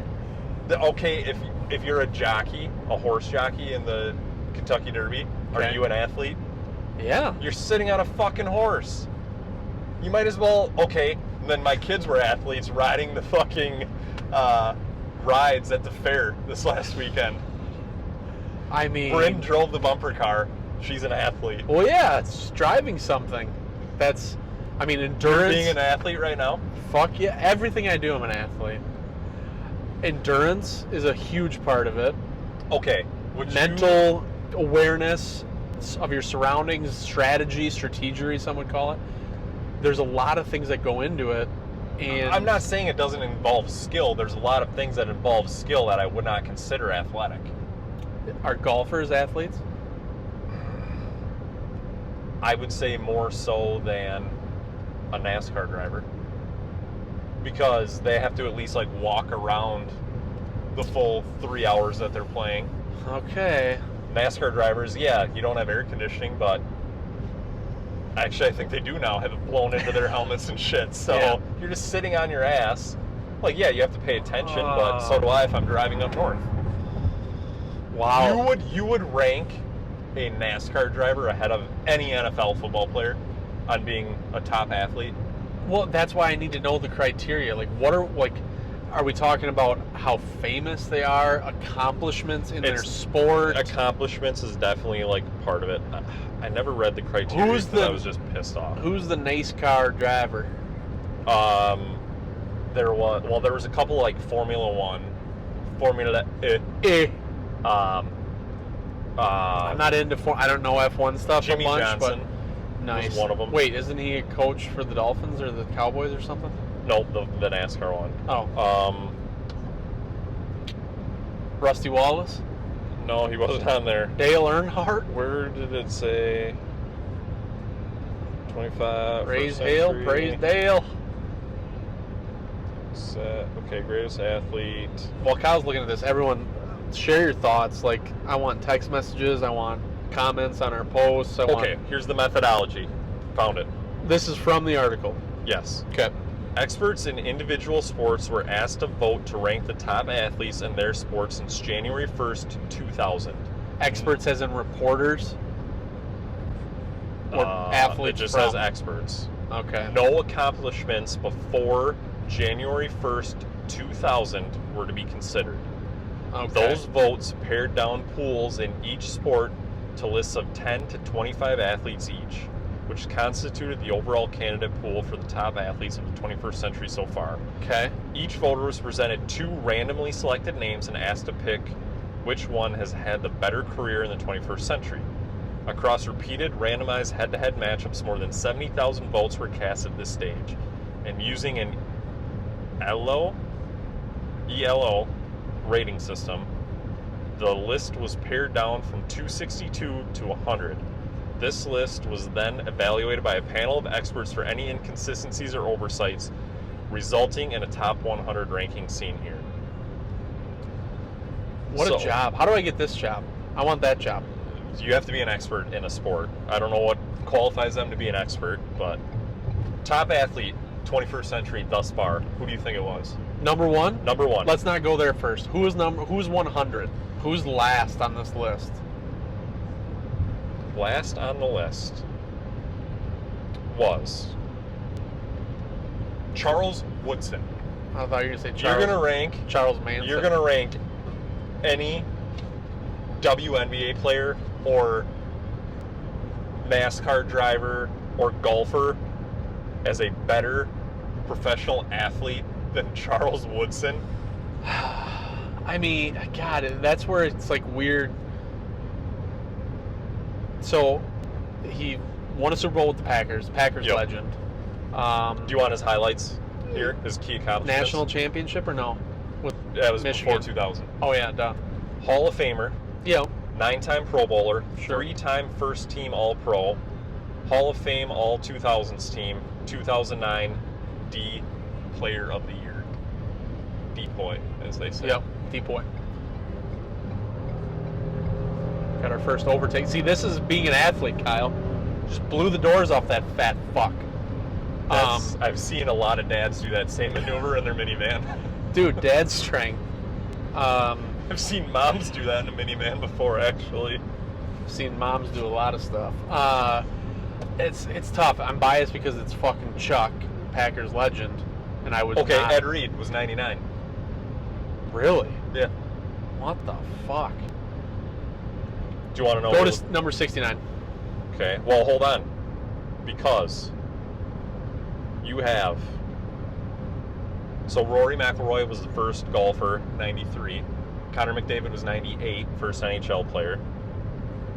Okay, if you're a jockey, a horse jockey in the Kentucky Derby, are you an athlete? Yeah. You're sitting on a fucking horse. You might as well, then my kids were athletes riding the fucking rides at the fair this last weekend. I mean... Bryn drove the bumper car. She's an athlete. Well, yeah, it's driving something. That's I mean, endurance. Being an athlete right now? Fuck yeah. Everything I do, I'm an athlete. Endurance is a huge part of it. Okay. Mental awareness of your surroundings, strategy, some would call it. There's a lot of things that go into it. And I'm not saying it doesn't involve skill. There's a lot of things that involve skill that I would not consider athletic. Are golfers athletes? I would say more so than a NASCAR driver. Because they have to at least like walk around the full 3 hours that they're playing. Okay. NASCAR drivers, yeah, you don't have air conditioning, but actually I think they do now have it blown into their helmets and shit. So Yeah. you're just sitting on your ass. Like, yeah, you have to pay attention, but so do I if I'm driving up north. Wow. You would rank a NASCAR driver ahead of any NFL football player on being a top athlete? Well, that's why I need to know the criteria. Like, are we talking about how famous they are, accomplishments in their sport? Accomplishments is definitely like part of it. I never read the criteria because I was just pissed off. Who's the NASCAR driver? There was a couple like Formula I'm not into I don't know F1 stuff Jimmy a bunch, Johnson but nice. was one of them. Wait, isn't he a coach for the Dolphins or the Cowboys or something? Nope, the NASCAR one. Oh. Rusty Wallace? No, he wasn't on there. Dale Earnhardt? Where did it say? 25. Praise Dale, praise Dale. Okay, greatest athlete. While Kyle's looking at this, everyone share your thoughts. Like, I want text messages, I want comments on our posts. Here's the methodology. Found it. This is from the article. Yes. Okay. Experts in individual sports were asked to vote to rank the top athletes in their sport since January 1st, 2000. Experts as in reporters? Or athletes? It just says experts. Okay. No accomplishments before January 1st, 2000 were to be considered. Okay. Those votes pared down pools in each sport to lists of 10 to 25 athletes each, which constituted the overall candidate pool for the top athletes of the 21st century so far. Okay. Each voter was presented 2 randomly selected names and asked to pick which one has had the better career in the 21st century. Across repeated randomized head-to-head matchups, more than 70,000 votes were cast at this stage. And using an ELO rating system, the list was pared down from 262 to 100. This list was then evaluated by a panel of experts for any inconsistencies or oversights, resulting in a top 100 ranking seen here. What a job. How do I get this job? I want that job. You have to be an expert in a sport. I don't know what qualifies them to be an expert, but top athlete, 21st century thus far. Who do you think it was? Number one? Number one. Let's not go there first. Who's 100? Who's last on this list? Last on the list was Charles Woodson. I thought you were going to say Charles. You're going to rank Charles Manson. You're going to rank any WNBA player or NASCAR driver or golfer as a better professional athlete than Charles Woodson? I mean, God, that's where it's like weird. So, he won a Super Bowl with the Packers. Packers Yep. legend. Do you want his highlights here? His key accomplishments? National championship or no? With That was Michigan. before 2000. Oh yeah, duh. Hall of Famer, Yeah. 9-time Pro Bowler, Sure. 3-time First Team All-Pro, Hall of Fame All-2000s team, 2009 D Player of the Year. DPOY, as they say. Yep. Depoy. Got our first overtake. See, this is being an athlete, Kyle. Just blew the doors off that fat fuck. I've seen a lot of dads do that same maneuver in their minivan. Dude, dad strength. I've seen moms do that in a minivan before, actually. I've seen moms do a lot of stuff. It's tough. I'm biased because it's fucking Chuck, Packers legend, and I was Okay, not. Ed Reed was 99. Really? Yeah. What the fuck? Do you want to know? Go to number 69. Okay, well, hold on. Because you have. So Rory McIlroy was the first golfer, 93. Connor McDavid was 98, first NHL player.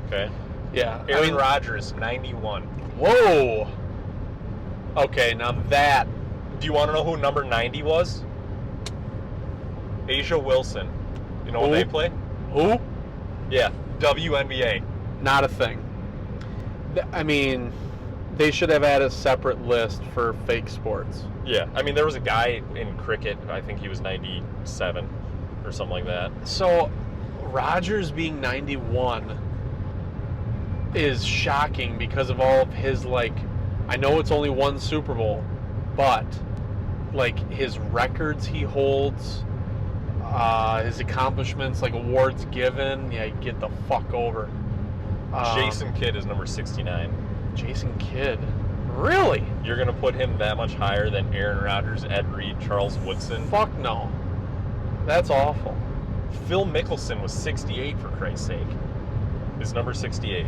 Okay. Yeah. Aaron Rodgers, 91. Whoa. Okay, now that. Do you want to know who number 90 was? Asia Wilson. You know what they play? Who? Yeah, WNBA. Not a thing. I mean, they should have had a separate list for fake sports. Yeah, I mean, there was a guy in cricket, I think he was 97 or something like that. So, Rodgers being 91 is shocking because of all of his, like, I know it's only one Super Bowl, but, like, his records he holds, his accomplishments, like awards given, yeah, get the fuck over. Jason Kidd is number 69. Jason Kidd. Really? You're going to put him that much higher than Aaron Rodgers, Ed Reed, Charles Woodson? Fuck no. That's awful. Phil Mickelson was 68, for Christ's sake. Is number 68.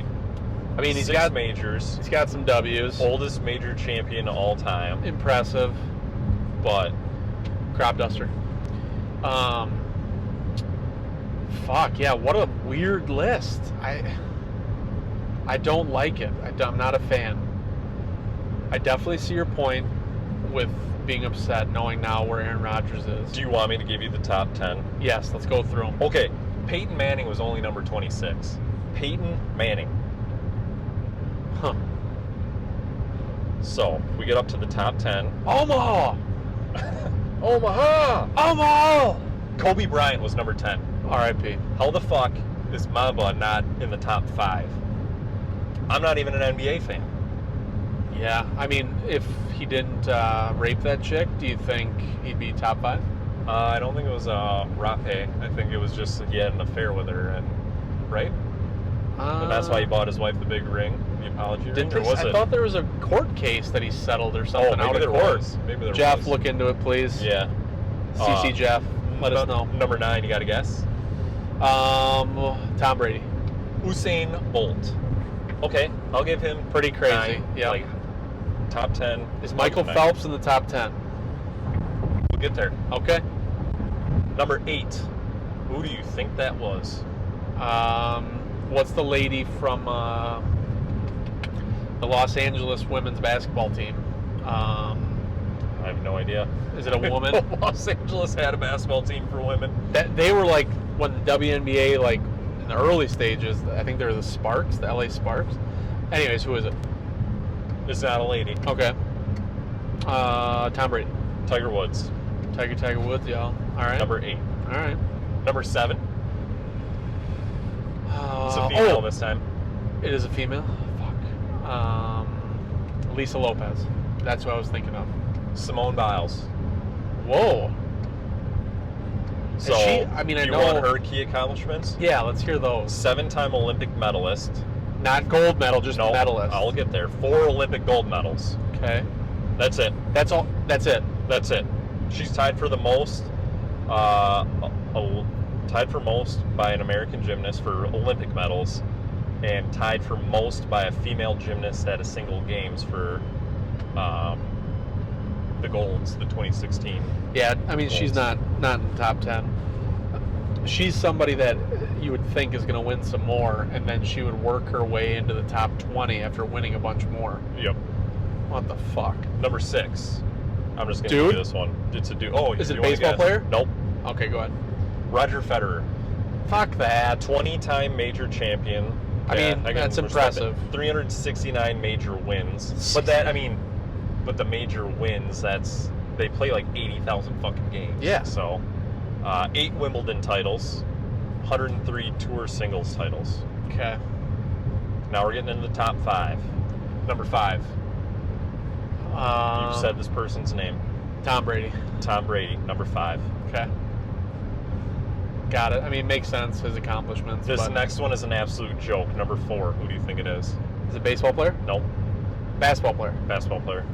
I mean, he's 6 got majors. He's got some W's. Oldest major champion of all time. Impressive. But crop duster. Fuck, yeah, what a weird list. I don't like it. I'm not a fan. I definitely see your point with being upset knowing now where Aaron Rodgers is. do you want me to give you the top 10? Yes, let's go through them. Okay, Peyton Manning was only number 26. Peyton Manning. Huh. So, if we get up to the top 10. Omaha! Omaha! Omaha! Kobe Bryant was number 10. R.I.P. How the fuck is Mamba not in the top 5? I'm not even an NBA fan. Yeah, I mean, if he didn't rape that chick, do you think he'd be top 5? I don't think it was rape. I think it was just he had an affair with her, and right? And that's why he bought his wife the big ring, the apology ring. Or was I it? thought there was a court case that he settled or something maybe out of there court. was. Maybe there Jeff, was. look into it, please. Yeah. CC Jeff, let us know. Number 9, you got to guess? Tom Brady. Usain Bolt. Okay, I'll give him Pretty crazy. 9, Yeah. like top 10. Is Michael 9. Phelps in the top 10? We'll get there. Okay. Number 8. Who do you think that was? What's the lady from the Los Angeles women's basketball team? I have no idea. Is it a woman? Los Angeles had a basketball team for women. They were like, when the WNBA, like, in the early stages, I think they were the Sparks, the LA Sparks. Anyways, who is it? It's not a lady. Okay. Tom Brady. Tiger Woods. Tiger Woods, y'all. All right. Number 8. All right. Number 7. It's a female this time. It is a female? Fuck. Lisa Lopez. That's what I was thinking of. Simone Biles. Whoa. So, I do you know. want her key accomplishments? Yeah, let's hear those. 7-time Olympic medalist. Not gold medal, just No, medalist. I'll get there. 4 Olympic gold medals. Okay. That's it. That's all. That's it. That's it. She's tied for the most, tied for most by an American gymnast for Olympic medals, and tied for most by a female gymnast at a single games for the golds, the 2016. Yeah, I mean, she's not in the top 10. She's somebody that you would think is going to win some more, and then she would work her way into the top 20 after winning a bunch more. Yep. What the fuck? Number 6. I'm just going to Dude? do this one. It's a dude. Oh, Is it you a wanna baseball guess? player? Nope. Okay, go ahead. Roger Federer. Fuck that. 20-time major champion. I mean, that's impressive. 369 major wins. But the major wins, they play like 80,000 fucking games. Yeah. So, 8 Wimbledon titles, 103 tour singles titles. Okay. Now we're getting into the top 5. Number 5. You've said this person's name. Tom Brady. Tom Brady, number 5. Okay. Got it. I mean, it makes sense, his accomplishments. This but next one is an absolute joke. Number 4. Who do you think it is? Is it a baseball player? Nope. Basketball player. Basketball player.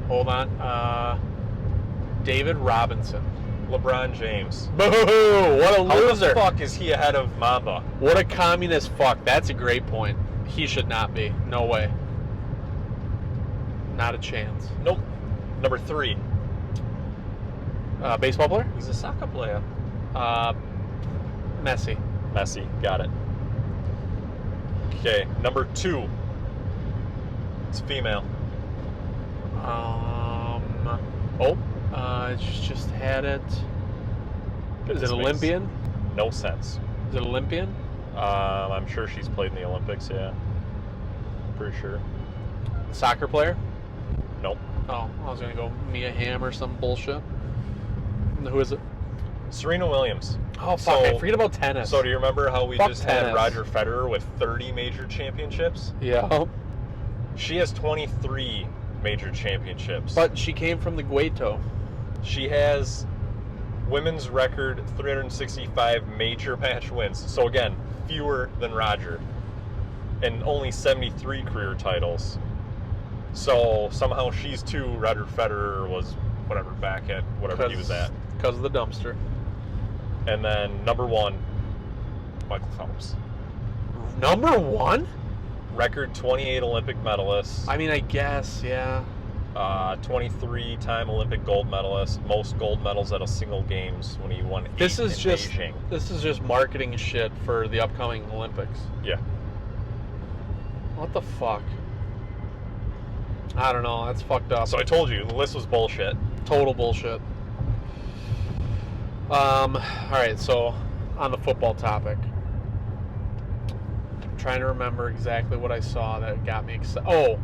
Hold on. David Robinson. LeBron James. Boo! What a How loser. the fuck is he ahead of Mamba? What a communist fuck. That's a great point. He should not be. No way. Not a chance. Nope. Number 3. Baseball player? He's a soccer player. Messi. Messi. Got it. Okay. Number 2. It's female. I just had it. Goodness Is it Olympian? No sense. Is it Olympian? I'm sure she's played in the Olympics, yeah. Pretty sure. Soccer player? Nope. Oh, I was going to go Mia Hamm or some bullshit. Who is it? Serena Williams. Oh, fuck. I forget about tennis. So do you remember how we Fuck just tennis. had Roger Federer with 30 major championships? Yeah. She has 23 major championships. But she came from the Gueto. She has women's record 365 major match wins. So again, fewer than Roger. And only 73 career titles. So somehow she's 2. Roger Federer was whatever back at whatever he was at. Because of the dumpster. And then number 1, Michael Phelps. Number 1? Record 28 Olympic medalists. I mean, I guess, yeah. 23-time Olympic gold medalist. Most gold medals at a single games when he won 8 This is in just Beijing. This is just marketing shit for the upcoming Olympics. Yeah. What the fuck? I don't know. That's fucked up. So I told you, the list was bullshit. Total bullshit. Alright, so on the football topic. I'm trying to remember exactly what I saw that got me excited.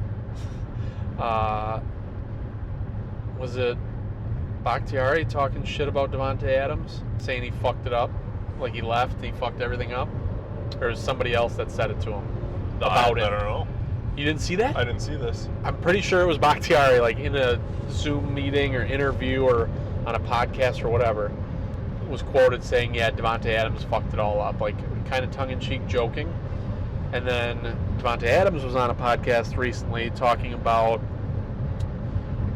Was it Bakhtiari talking shit about Davante Adams? Saying he fucked it up? Like he left and he fucked everything up? Or was somebody else that said it to him? I don't know. You didn't see that? I didn't see this. I'm pretty sure it was Bakhtiari, like in a Zoom meeting or interview or on a podcast or whatever, was quoted saying, yeah, Davante Adams fucked it all up, like kind of tongue-in-cheek joking. And then Davante Adams was on a podcast recently talking about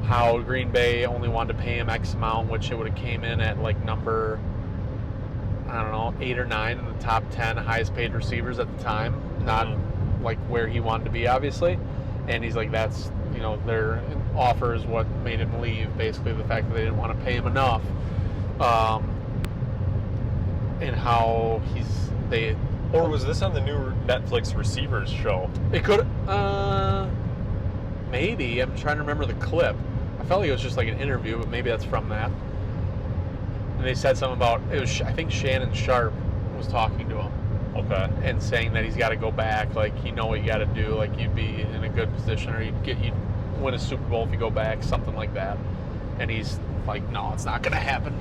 how Green Bay only wanted to pay him X amount, which it would have came in at like number, I don't know, 8 or 9 in the top 10 highest paid receivers at the time. Not like where he wanted to be, obviously. And he's like, that's, you know, their offer is what made him leave, basically the fact that they didn't want to pay him enough. And how Or was this on the new Netflix Receivers show? It could, maybe. I'm trying to remember the clip. I felt like it was just like an interview, but maybe that's from that. And they said something about, I think Shannon Sharp was talking to him. Okay. And saying that he's got to go back, like, you know what you got to do, like, you'd be in a good position, or you'd win a Super Bowl if you go back, something like that. And he's like, no, it's not going to happen.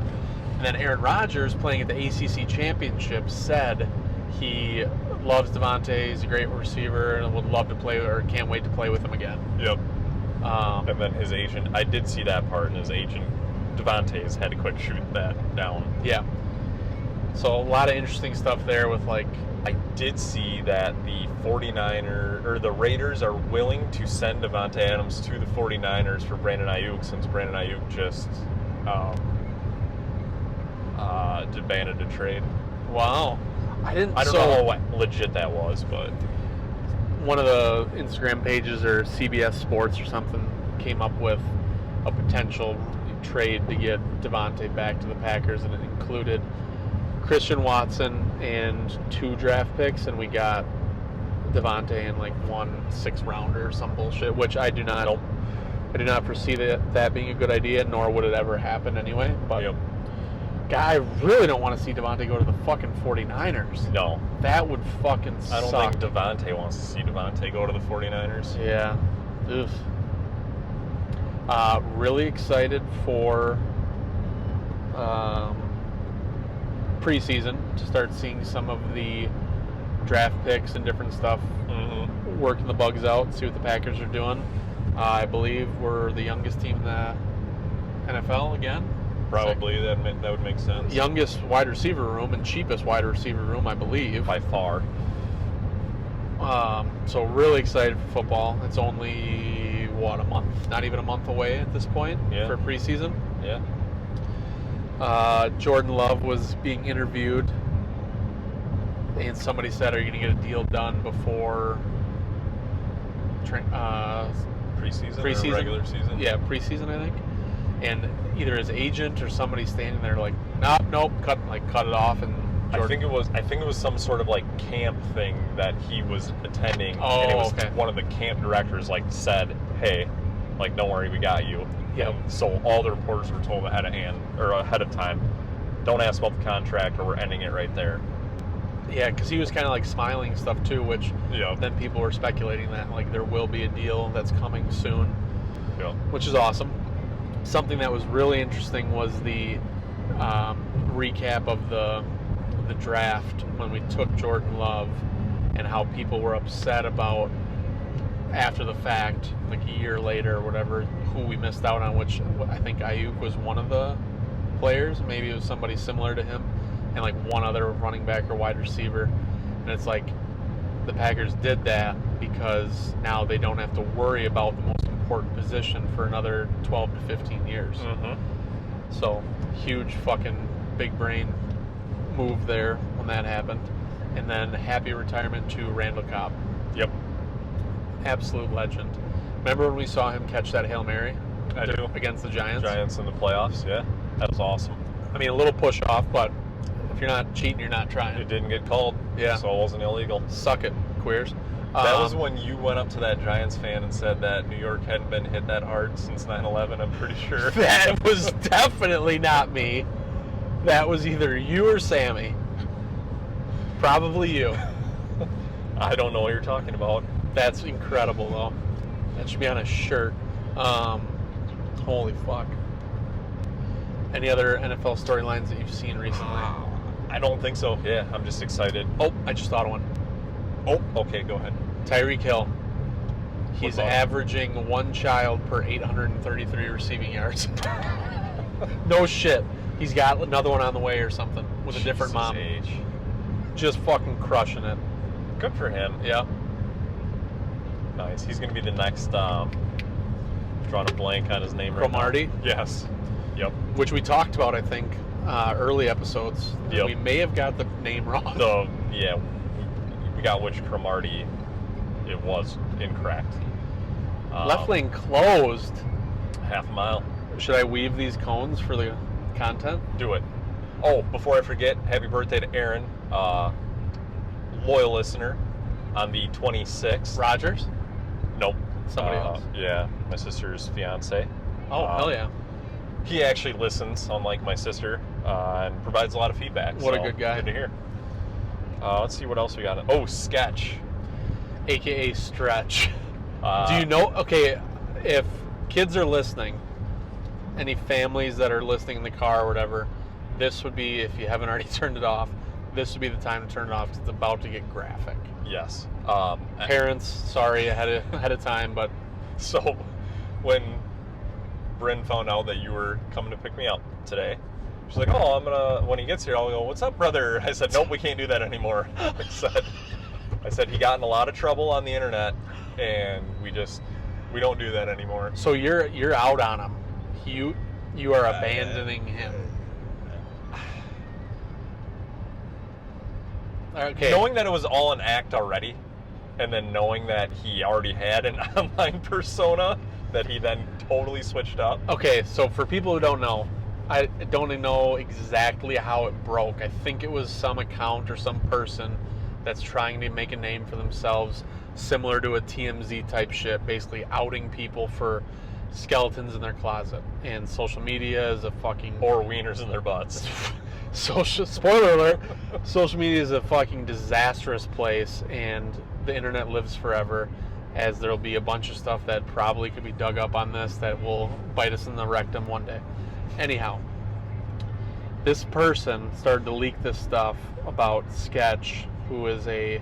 And then Aaron Rodgers, playing at the ACC Championship, said he loves Davante, he's a great receiver, and would love to play, or can't wait to play with him again. Yep. And then his agent, I did see that part, and his agent, Davante's, had to quick shoot that down. Yeah. So a lot of interesting stuff there with, like... I did see that the the Raiders are willing to send Davante Adams to the 49ers for Brandon Ayuk, since Brandon Ayuk just demanded a trade. Wow. I don't know how legit that was, but... One of the Instagram pages or CBS Sports or something came up with a potential trade to get Davante back to the Packers, and it included Christian Watson and 2 draft picks, and we got Davante in like 1 6-rounder or some bullshit, which I do not foresee that being a good idea, nor would it ever happen anyway. But yep. I really don't want to see Davante go to the fucking 49ers. No. That would fucking suck. I don't think Davante wants to see Davante go to the 49ers. Yeah. Oof. Really excited for preseason to start seeing some of the draft picks and different stuff, working the bugs out, see what the Packers are doing. I believe we're the youngest team in the NFL again. Probably, that would make sense. Youngest wide receiver room and cheapest wide receiver room, I believe. By far. So really excited for football. It's only, a month? Not even a month away at this point for preseason. Yeah. Jordan Love was being interviewed, and somebody said, are you going to get a deal done before preseason or regular season. Yeah, preseason, I think. And either his agent or somebody standing there like, nope, cut it off. And I think it was some sort of like camp thing that he was attending. Oh, and it was okay. One of the camp directors like said, "Hey, like don't worry, we got you." Yep. And so all the reporters were told ahead of time, don't ask about the contract or we're ending it right there. Yeah, because he was kind of like smiling and stuff too, which then people were speculating that like there will be a deal that's coming soon, which is awesome. Something that was really interesting was the recap of the draft when we took Jordan Love and how people were upset about after the fact, like a year later or whatever, who we missed out on, which I think Ayuk was one of the players. Maybe it was somebody similar to him and like one other running back or wide receiver. And it's like the Packers did that because now they don't have to worry about the most important position for another 12 to 15 years. Mm-hmm. So huge fucking big brain move there when that happened. And then happy retirement to Randall Cobb. Yep. Absolute legend. Remember when we saw him catch that Hail Mary? I do. Against the Giants? Giants in the playoffs, yeah. That was awesome. I mean, a little push off, but if you're not cheating, you're not trying. It didn't get called, Yeah. so it wasn't illegal. Suck it, queers. That was when you went up to that Giants fan and said that New York hadn't been hit that hard since 9/11, I'm pretty sure. That was definitely not me. That was either you or Sammy. Probably you. I don't know what you're talking about. That's incredible, though. That should be on a shirt. Holy fuck. Any other NFL storylines that you've seen recently? I don't think so. Yeah, I'm just excited. Oh, I just thought of one. Oh, okay, go ahead. Tyreek Hill. He's about him? averaging one child per 833 receiving yards. No shit. He's got another one on the way or something with a different Jesus mom. Age. Just fucking crushing it. Good for him. Yeah. Nice. He's going to be the next, drawing a blank on his name right now. Cromartie? Yes. Yep. Which we talked about, I think, early episodes. Yep. We may have got the name wrong. So, yeah, we got which Cromartie it was incorrect. Left lane closed. Half a mile. Should I weave these cones for the content? Do it. Oh, before I forget, happy birthday to Aaron, loyal listener on the 26th. Rogers? Nope. Somebody else? Yeah, my sister's fiance. Oh, hell yeah. He actually listens, unlike my sister, and provides a lot of feedback. What a so good guy. Good to hear. Let's see what else we got. Oh, Sketch. AKA Stretch. Uh, Do you know? Okay, if kids are listening, any families that are listening in the car or whatever, this would be, if you haven't already turned it off, this would be the time to turn it off because it's about to get graphic. Yes. Parents, sorry ahead of time, but So, when Bryn found out that you were coming to pick me up today, she's like, "Oh, when he gets here, I'll go, 'What's up, brother?'" I said, "Nope, we can't do that anymore." I said he got in a lot of trouble on the internet, and we don't do that anymore. so you're out on him. You are abandoning him. Okay. Knowing that it was all an act already, and then knowing that he already had an online persona that he then totally switched up. Okay, so for people who don't know, I don't even know exactly how it broke. I think it was some account or some person that's trying to make a name for themselves, similar to a TMZ type shit, basically outing people for skeletons in their closet. And social media is a fucking... Or wieners in their butts. Spoiler alert, social media is a fucking disastrous place, and the internet lives forever, as there'll be a bunch of stuff that probably could be dug up on this that will bite us in the rectum one day. Anyhow, this person started to leak this stuff about Sketch, who is a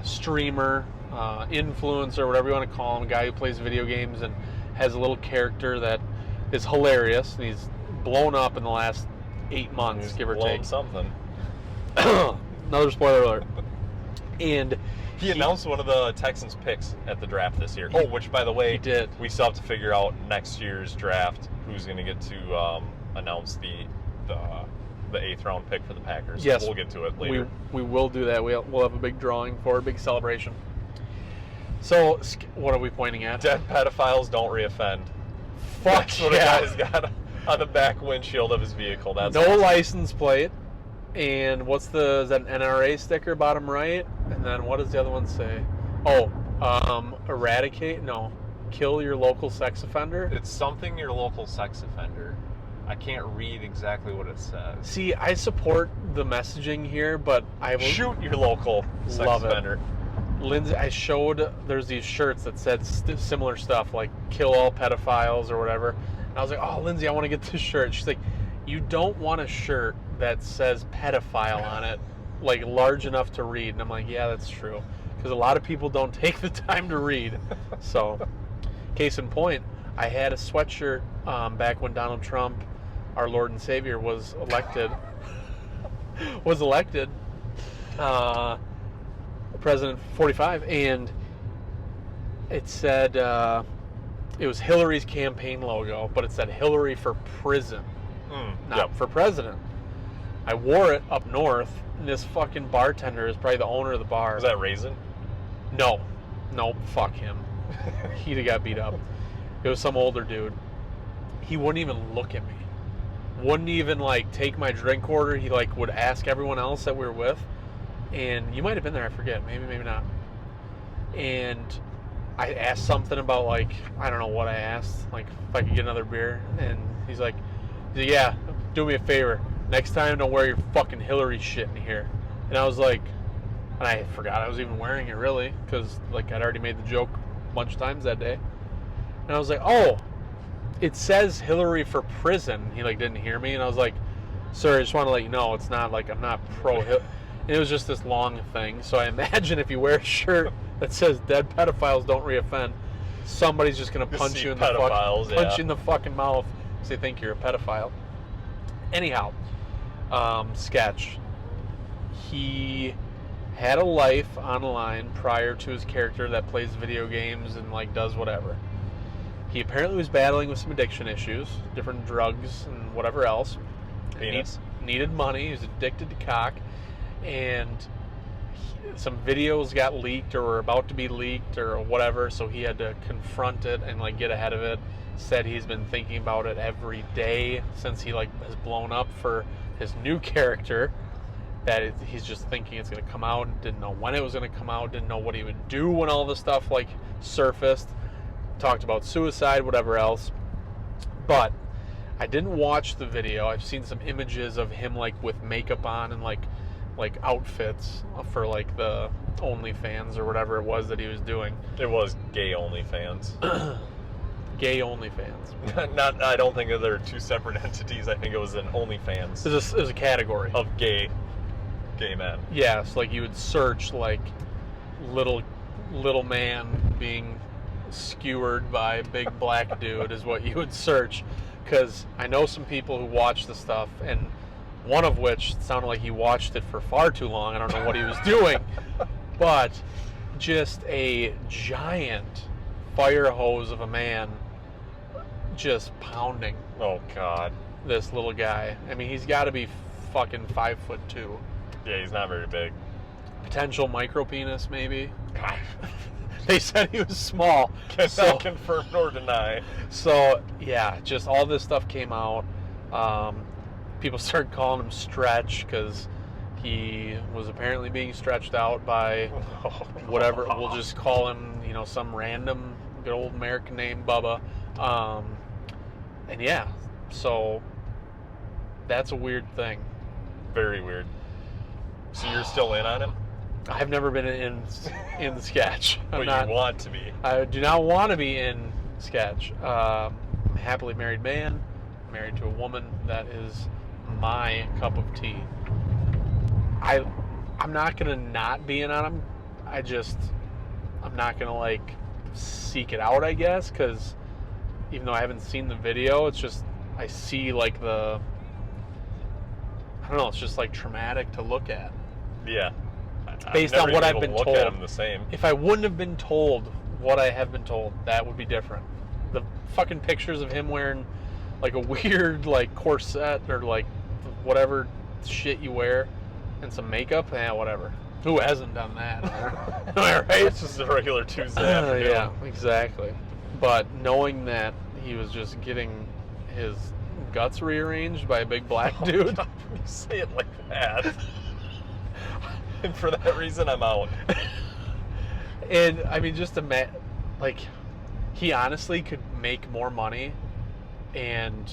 streamer, influencer, whatever you want to call him, a guy who plays video games and has a little character that is hilarious, and he's blown up in the last 8 months, give or take. Something. Another spoiler alert. And he announced one of the Texans picks at the draft this year. Oh, which, by the way, he did. We still have to figure out next year's draft who's going to get to announce the 8th round pick for the Packers. Yes, we'll get to it later. We will do that. We'll have a big drawing for a big celebration. So, what are we pointing at? Dead pedophiles don't reoffend. Fuck That's what yeah. a guy's got on the back windshield of his vehicle. That's no awesome. license plate. And is that an NRA sticker bottom right? And then what does the other one say? Oh, eradicate? No. Kill your local sex offender? It's something your local sex offender. I can't read exactly what it says. See, I support the messaging here, but I will Shoot your local sex Love it. offender. Lindsay, I showed there's these shirts that said similar stuff like kill all pedophiles or whatever. And I was like, oh, Lindsay, I want to get this shirt. She's like, you don't want a shirt that says pedophile on it, like large enough to read. And I'm like, yeah, that's true. Because a lot of people don't take the time to read. So, case in point, I had a sweatshirt back when Donald Trump, our Lord and Savior, was elected. President 45, and it said it was Hillary's campaign logo, but it said Hillary for prison, not for president. I wore it up north, and this fucking bartender is probably the owner of the bar. Was that Raisin? No, fuck him. He'd have got beat up. It was some older dude. He wouldn't even look at me. Wouldn't even like take my drink order. He like would ask everyone else that we were with. And you might have been there, I forget. Maybe not. And I asked something about like, I don't know what I asked, like if I could get another beer. And he's like, yeah, do me a favor. Next time, don't wear your fucking Hillary shit in here. And I was like, and I forgot I was even wearing it really, because like I'd already made the joke a bunch of times that day. And I was like, oh, it says Hillary for prison. He like didn't hear me, and I was like, sir, I just want to let you know it's not like I'm not pro Hillary. And it was just this long thing. So I imagine if you wear a shirt that says "Dead pedophiles don't reoffend," somebody's just gonna punch you in the fucking mouth because they think you're a pedophile. Anyhow, Sketch. He had a life online prior to his character that plays video games and like does whatever. He apparently was battling with some addiction issues, different drugs and whatever else. Penis. Needed money. He was addicted to cock. And some videos got leaked or were about to be leaked or whatever, so he had to confront it and like get ahead of it. Said he's been thinking about it every day since he like has blown up for his new character, that he's just thinking it's going to come out, didn't know when it was going to come out, didn't know what he would do when all this stuff like surfaced, talked about suicide, whatever else. But I didn't watch the video. I've seen some images of him like with makeup on and like outfits for like the OnlyFans or whatever it was that he was doing. It was gay OnlyFans. Gay OnlyFans. Not. I don't think that they're two separate entities. I think it was an OnlyFans. It was a category of gay men. Yeah, so like you would search like little man being skewered by a big black dude is what you would search, because I know some people who watch the stuff, and one of which sounded like he watched it for far too long. I don't know what he was doing, but just a giant fire hose of a man just pounding. Oh God. This little guy. I mean, he's got to be fucking 5'2". Yeah, he's not very big. Potential micro penis, maybe. They said he was small. Cannot confirm nor deny. So yeah, just all this stuff came out. People started calling him Stretch because he was apparently being stretched out by whatever. We'll just call him, some random good old American name, Bubba. And yeah, so that's a weird thing. Very weird. So you're still in on him? I've never been in the sketch. But you want to be. I do not want to be in sketch. I'm a happily married man, married to a woman that is my cup of tea. I'm not gonna not be in on him. I'm not gonna like seek it out, I guess, because even though I haven't seen the video, it's just I see like I don't know, it's just like traumatic to look at. Yeah. Based on what I've been told. Look at him the same. If I wouldn't have been told what I have been told, that would be different. The fucking pictures of him wearing like a weird like corset or like whatever shit you wear and some makeup, whatever. Who hasn't done that? Am I right? It's just a regular Tuesday afternoon. Yeah, exactly. But knowing that he was just getting his guts rearranged by a big black dude. God, when you say it like that. And for that reason, I'm out. And I mean, just like, he honestly could make more money and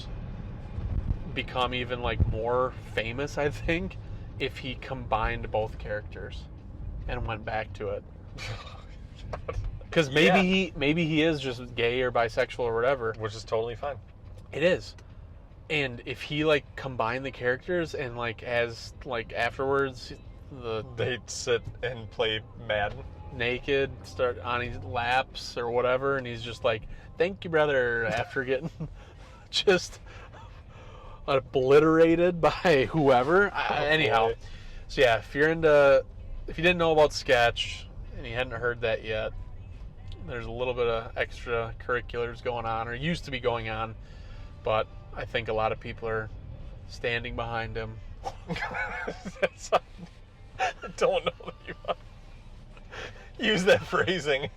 become even like more famous, I think, if he combined both characters and went back to it. Because maybe he is just gay or bisexual or whatever, Which is totally fine. It is. And if he like combined the characters and like as like afterwards They'd sit and play Madden. naked, start on his laps or whatever, and he's just like, "Thank you, brother," after getting just obliterated by whoever. Anyhow, so yeah, if you didn't know about Sketch and you hadn't heard that yet, there's a little bit of extracurriculars going on, or used to be going on, but I think a lot of people are standing behind him. I don't know that you use that phrasing.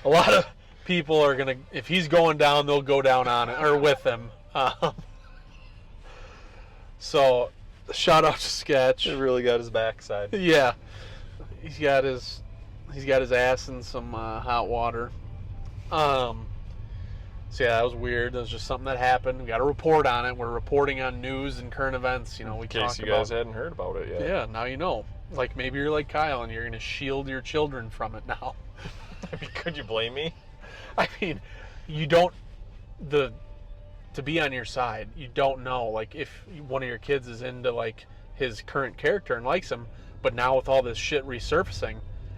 A lot of people are gonna, if he's going down, they'll go down on it or with him. So, shout out to Sketch. It really got his backside. Yeah, he's got his ass in some hot water. So yeah, that was weird. That was just something that happened. We got to report on it. We're reporting on news and current events. You know, we in case you guys hadn't heard about it yet. Yeah, now you know. Like maybe you're like Kyle and you're gonna shield your children from it now. I mean, could you blame me? I mean, you don't to be on your side. You don't know, like, if one of your kids is into like his current character and likes him, but now with all this shit resurfacing,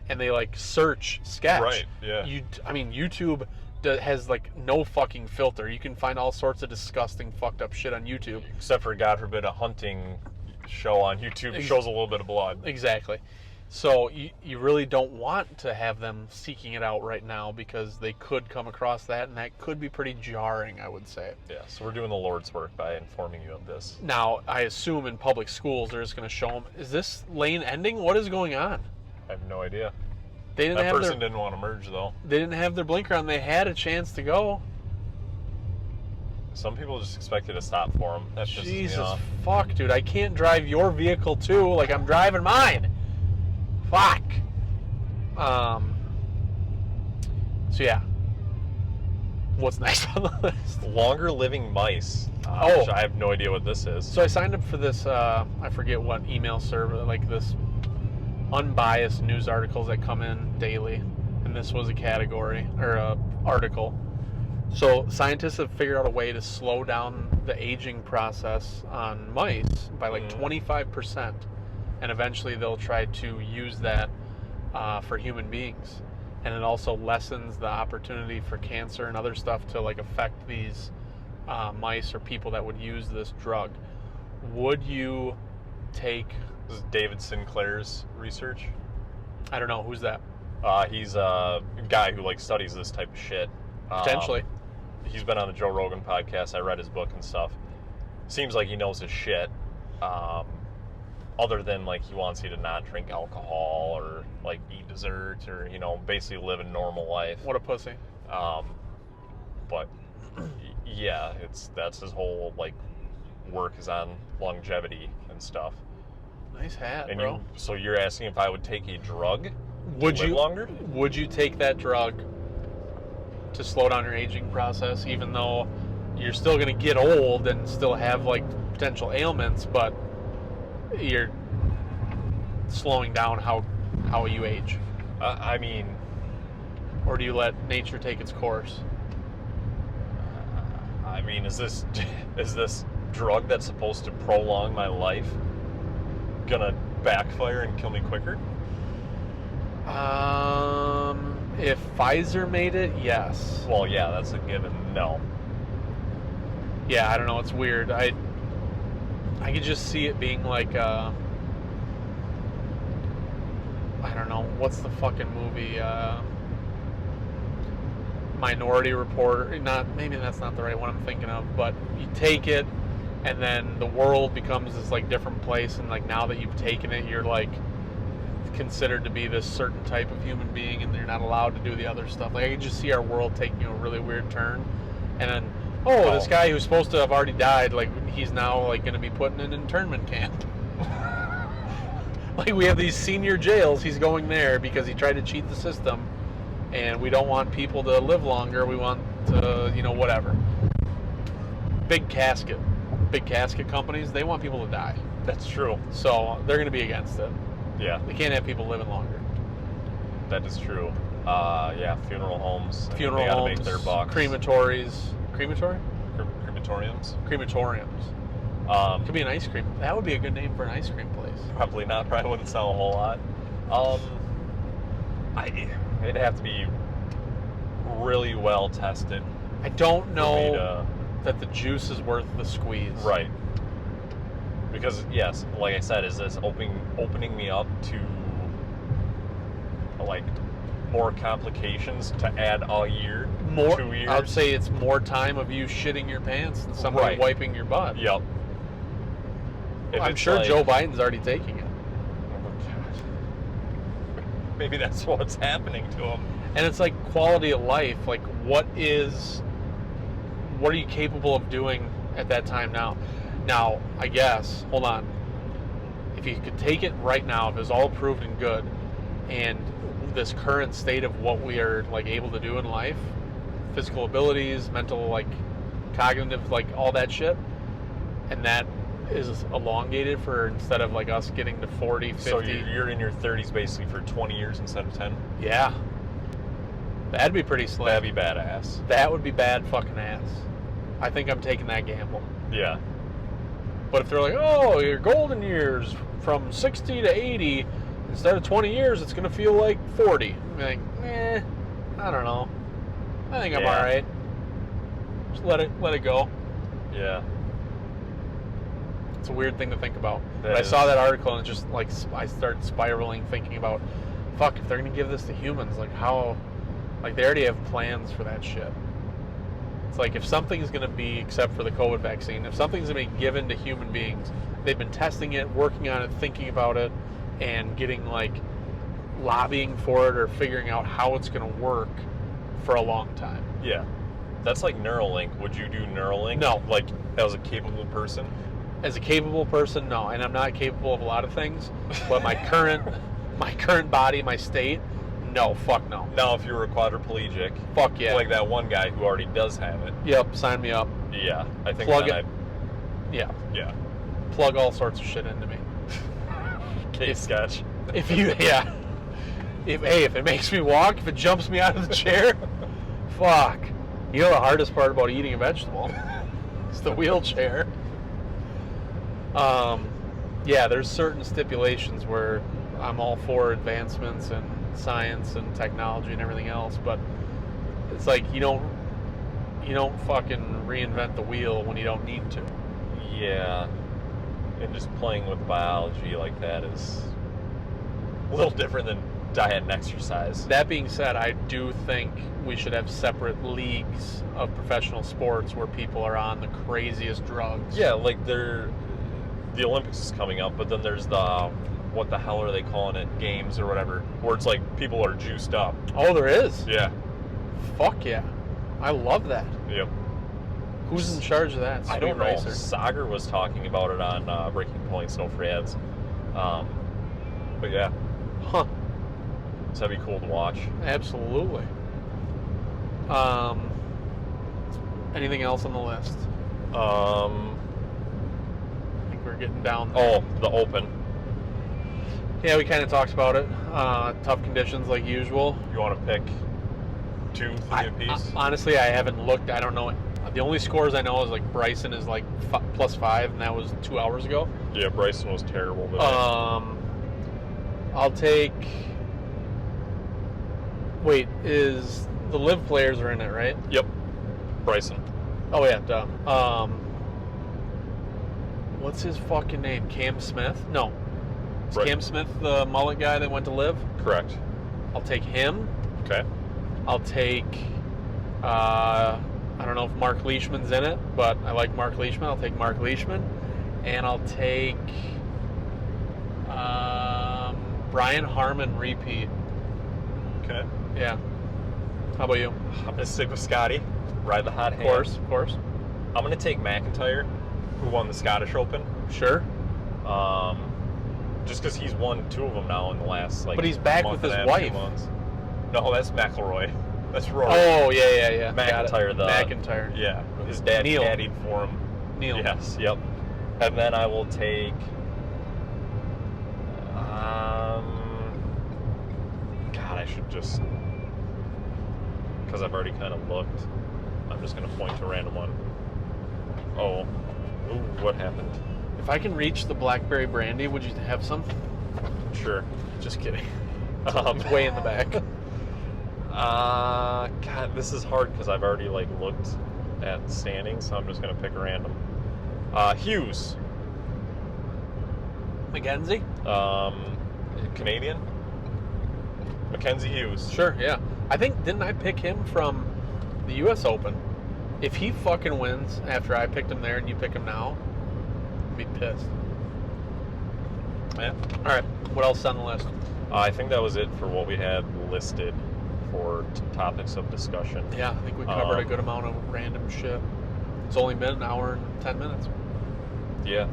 and they like search Sketch. Right. Yeah. I mean, YouTube has like no fucking filter. You can find all sorts of disgusting, fucked up shit on YouTube. Except for, God forbid, a hunting show on YouTube shows a little bit of blood. Exactly. So you really don't want to have them seeking it out right now, because they could come across that, and that could be pretty jarring, I would say. Yeah, so we're doing the Lord's work by informing you of this. Now, I assume in public schools they're just going to show them, is this lane ending? What is going on? I have no idea. They didn't That person didn't want to merge, though. They didn't have their blinker on. They had a chance to go. Some people just expect you to stop for them. That pisses me Jesus off. fuck, dude. I can't drive your vehicle, too, like I'm driving mine. Fuck. So, yeah. What's next on the list? Longer living mice. Which I have no idea what this is. So I signed up for this, I forget what email server, like this unbiased news articles that come in daily. And this was a category, or a article. So scientists have figured out a way to slow down the aging process on mice by like 25%. And eventually they'll try to use that for human beings. And it also lessens the opportunity for cancer and other stuff to like affect these mice or people that would use this drug. Would you take... This is David Sinclair's research. I don't know, who's that? He's a guy who like studies this type of shit. Potentially. He's been on the Joe Rogan podcast. I read his book and stuff. Seems like he knows his shit. Other than like he wants you to not drink alcohol or like eat dessert or, you know, basically live a normal life. What a pussy. But yeah, that's his whole like work is on longevity and stuff. Nice hat, And bro. so you're asking if I would take a drug Would to live you longer? Would you take that drug to slow down your aging process, even though you're still going to get old and still have like potential ailments, but you're slowing down how you age? I mean, Or do you let nature take its course? is this drug that's supposed to prolong my life gonna backfire and kill me quicker? If Pfizer made it, yes. Well, yeah, that's a given. No. Yeah, I don't know. It's weird. I could just see it being like I don't know. What's the fucking movie? Minority Report. Maybe that's not the right one I'm thinking of. But you take it, and then the world becomes this like different place. And like now that you've taken it, you're like considered to be this certain type of human being, and they're not allowed to do the other stuff. Like, I can just see our world taking a really weird turn, and then, this guy who's supposed to have already died, like, he's now, like, going to be put in an internment camp. Like, we have these senior jails, he's going there because he tried to cheat the system, and we don't want people to live longer, we want to, whatever. Big casket companies, they want people to die. That's true. So they're going to be against it. Yeah. They can't have people living longer. That is true. Funeral homes. Funeral they gotta homes, make their bucks. crematories. Crematory? Crematoriums. Crematoriums. Could be an ice cream. That would be a good name for an ice cream place. Probably not. Probably wouldn't sell a whole lot. It'd have to be really well tested. I don't know that the juice is worth the squeeze. Right. Because, yes, like I said, is this opening me up to, like, more complications to add a year, 2 years? I'd say it's more time of you shitting your pants than somebody wiping your butt. Yep. I'm sure Joe Biden's already taking it. Oh, God. Maybe that's what's happening to him. And it's like quality of life. Like, what are you capable of doing at that time now? Now, I guess, hold on. If you could take it right now, if it's all approved and good, and this current state of what we are, like, able to do in life, physical abilities, mental, like, cognitive, like, all that shit, and that is elongated for, instead of, like, us getting to 40, 50. So you're in your 30s basically for 20 years instead of 10? Yeah. That'd be pretty slick. That'd be badass. That would be bad fucking ass. I think I'm taking that gamble. Yeah. But if they're like, your golden years from 60 to 80, instead of 20 years, it's going to feel like 40. I'm like, I don't know. I think I'm all right. Just let it go. Yeah. It's a weird thing to think about. But I saw that article and it just, like, I started spiraling, thinking about, fuck, if they're going to give this to humans, like, how, like, they already have plans for that shit. It's like, if something's going to be, except for the COVID vaccine, if something's going to be given to human beings, they've been testing it, working on it, thinking about it, and getting, like, lobbying for it or figuring out how it's going to work for a long time. Yeah. That's like Neuralink. Would you do Neuralink? No. Like, as a capable person? As a capable person, no. And I'm not capable of a lot of things, but my current body, my state, no, fuck no. Now, if you were a quadriplegic, fuck yeah. Like that one guy who already does have it. Yep, sign me up. Yeah, I think plug it. Yeah. Plug all sorts of shit into me. Case sketch. If it makes me walk, if it jumps me out of the chair, fuck. You know the hardest part about eating a vegetable? It's the wheelchair. There's certain stipulations where I'm all for advancements and science and technology and everything else, but it's like you don't fucking reinvent the wheel when you don't need to. Yeah. And just playing with biology like that is a little different than diet and exercise. That being said, I do think we should have separate leagues of professional sports where people are on the craziest drugs. Yeah, like the Olympics is coming up, but then there's the, what the hell are they calling it, games or whatever, where it's like people are juiced up. Oh, there is? Yeah. Fuck yeah. I love that. Yep. Who's in charge of that? I don't know. Racer? Sagar was talking about it on Breaking Points, no free ads. But yeah. Huh. So that'd be cool to watch. Absolutely. Anything else on the list? I think we're getting down there. Oh, the Open. Yeah, we kind of talked about it. Tough conditions like usual. You want to pick 2, 3 apiece? Honestly, I haven't looked. I don't know. The only scores I know is like Bryson is like +5, and that was 2 hours ago. Yeah, Bryson was terrible today. I'll take. Wait, is the live players are in it, right? Yep. Bryson. Oh yeah, duh. What's his fucking name? Cam Smith? No. Is Right. Cam Smith the mullet guy that went to live? Correct. I'll take him. Okay. I'll take. I don't know if Mark Leishman's in it, but I like Mark Leishman. I'll take Mark Leishman, and I'll take. Brian Harmon repeat. Okay. Yeah. How about you? I'm going to stick with Scotty. Ride the hot hand. Of course. I'm going to take McIntyre, who won the Scottish Open. Sure. Just because he's won 2 of them now in the last, But he's back with his wife. Months. No, that's McIlroy. That's Rory. Oh, yeah. McIntyre, McIntyre. Yeah. His dad Neil. caddied for him. Neil. Yes, yep. And then I will take... God, I should just... Because I've already kind of looked. I'm just going to point to a random one. Oh. Ooh, what happened? If I can reach the blackberry brandy, would you have some? Sure. Just kidding. It's way in the back. God, this is hard because I've already looked at the standings, so I'm just gonna pick a random. Hughes. Mackenzie? Canadian. Mackenzie Hughes. Sure, yeah. Didn't I pick him from the U.S. Open? If he fucking wins after I picked him there and you pick him now, I'd be pissed. Yeah. All right. What else on the list? I think that was it for what we had listed for topics of discussion. Yeah, I think we covered a good amount of random shit. It's only been an hour and 10 minutes. Yeah.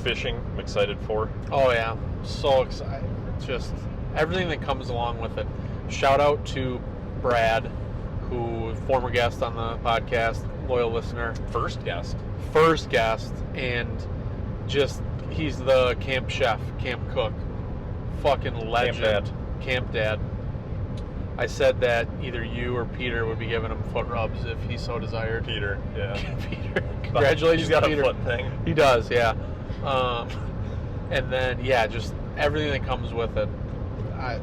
Fishing, I'm excited for. Oh, yeah. So excited. Just everything that comes along with it. Shout out to Brad, who former guest on the podcast, loyal listener. First guest, and just he's the camp chef, camp cook, fucking legend, camp dad. I said that either you or Peter would be giving him foot rubs if he so desired. Peter, yeah. Peter, congratulations, he's got Peter. a foot thing. He does, yeah. And then just everything that comes with it.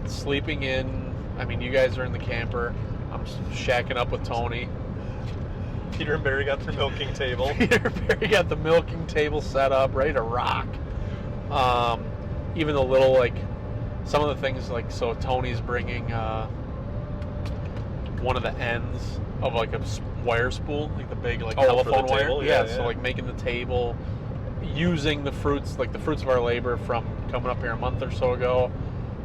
Sleeping in. I mean, you guys are in the camper. I'm shacking up with Tony. Peter and Barry got their milking table. Peter and Barry got the milking table set up, ready to rock. Even the little, some of the things, so Tony's bringing one of the ends of, a wire spool, the big, telephone wire. Table? Yeah. So, making the table, using the fruits, the fruits of our labor from coming up here a month or so ago.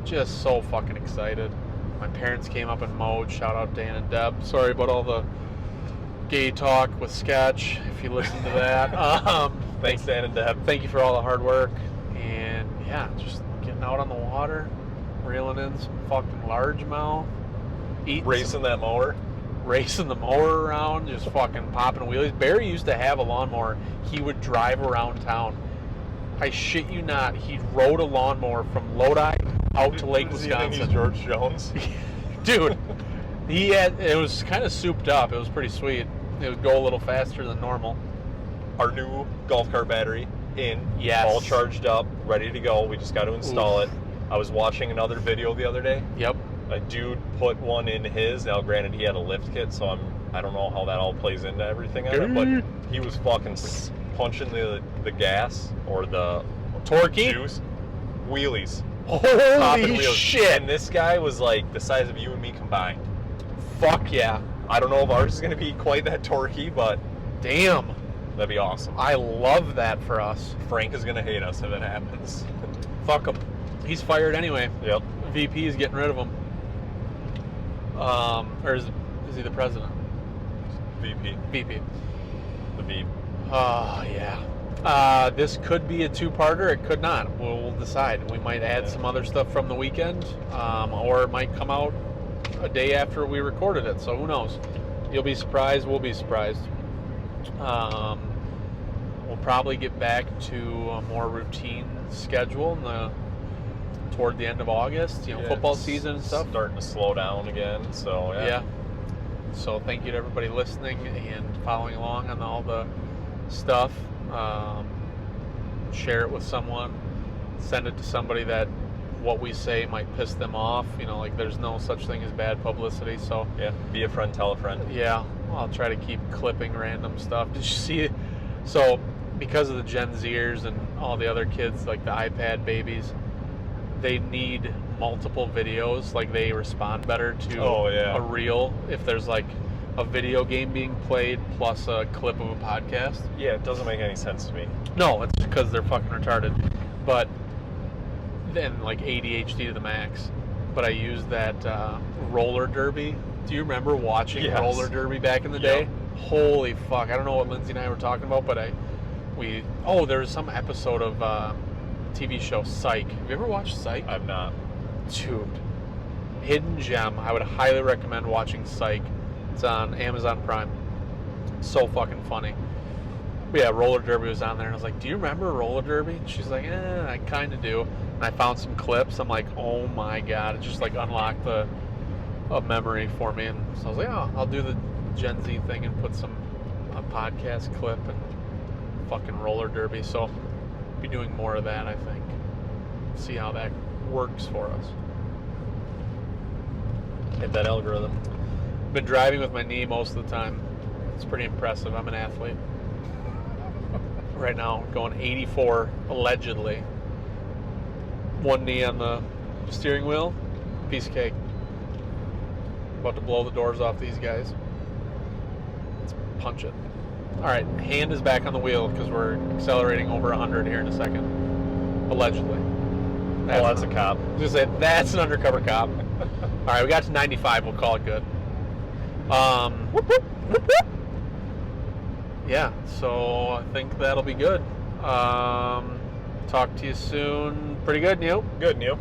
Just so fucking excited. My parents came up and mowed. Shout out Dan and Deb. Sorry about all the gay talk with Sketch, if you listen to that. Thanks, Dan and Deb. Thank you for all the hard work. And just getting out on the water, reeling in some fucking largemouth, racing that mower. Racing the mower around, just fucking popping wheelies. Barry used to have a lawnmower. He would drive around town. I shit you not, he rode a lawnmower from Lodi out to Lake Wisconsin. You think he's George Jones? Dude, it was kind of souped up. It was pretty sweet. It would go a little faster than normal. Our new golf cart battery in, yes, all charged up, ready to go. We just got to install it. I was watching another video the other day. Yep. A dude put one in his. Now, granted, he had a lift kit, so I don't know how that all plays into everything on it, but he was fucking punching the gas or the Torquey juice wheelies. Holy shit! And this guy was the size of you and me combined. Fuck yeah! I don't know if ours is going to be quite that torquey, but damn, that'd be awesome. I love that for us. Frank is going to hate us if it happens. Fuck him. He's fired anyway. Yep. VP is getting rid of him. Or is he the president? VP. VP. The VP. Oh, yeah. This could be a two-parter. It could not. We'll decide. We might add some other stuff from the weekend, or it might come out a day after we recorded it. So who knows? You'll be surprised. We'll be surprised. We'll probably get back to a more routine schedule toward the end of August. Football season and stuff. Starting to slow down again. So yeah. So thank you to everybody listening and following along on all the stuff. Share it with someone. Send it to somebody that what we say might piss them off. There's no such thing as bad publicity. So yeah, be a friend, tell a friend. Yeah, I'll try to keep clipping random stuff. Did you see it? So because of the Gen Zers and all the other kids, the iPad babies, they need multiple videos. They respond better to a reel if there's a video game being played plus a clip of a podcast. Yeah, it doesn't make any sense to me. No, it's because they're fucking retarded. But and like ADHD to the max, but I used that roller derby. Do you remember watching Yes. roller derby back in the day? Holy fuck! I don't know what Lindsay and I were talking about, but there was some episode of TV show Psych. Have you ever watched Psych? I've not. Dude, hidden gem. I would highly recommend watching Psych. It's on Amazon Prime. So fucking funny. But yeah, roller derby was on there, and I was like, "Do you remember roller derby?" She's like, I kind of do. And I found some clips. I'm like, "Oh my god!" It just like unlocked a memory for me, and so I was like, "Oh, I'll do the Gen Z thing and put a podcast clip and fucking roller derby." So, be doing more of that, I think. See how that works for us. Hit that algorithm. Been driving with my knee most of the time. It's pretty impressive. I'm an athlete. Right now, going 84, allegedly. One knee on the steering wheel, piece of cake. About to blow the doors off these guys. Let's punch it. All right, hand is back on the wheel because we're accelerating over 100 here in a second. Allegedly. That's a cop. I was gonna say, that's an undercover cop. All right, we got to 95. We'll call it good. Whoop, whoop, whoop, whoop. Yeah, so I think that'll be good. Talk to you soon. Pretty good, Neil? Good, Neil.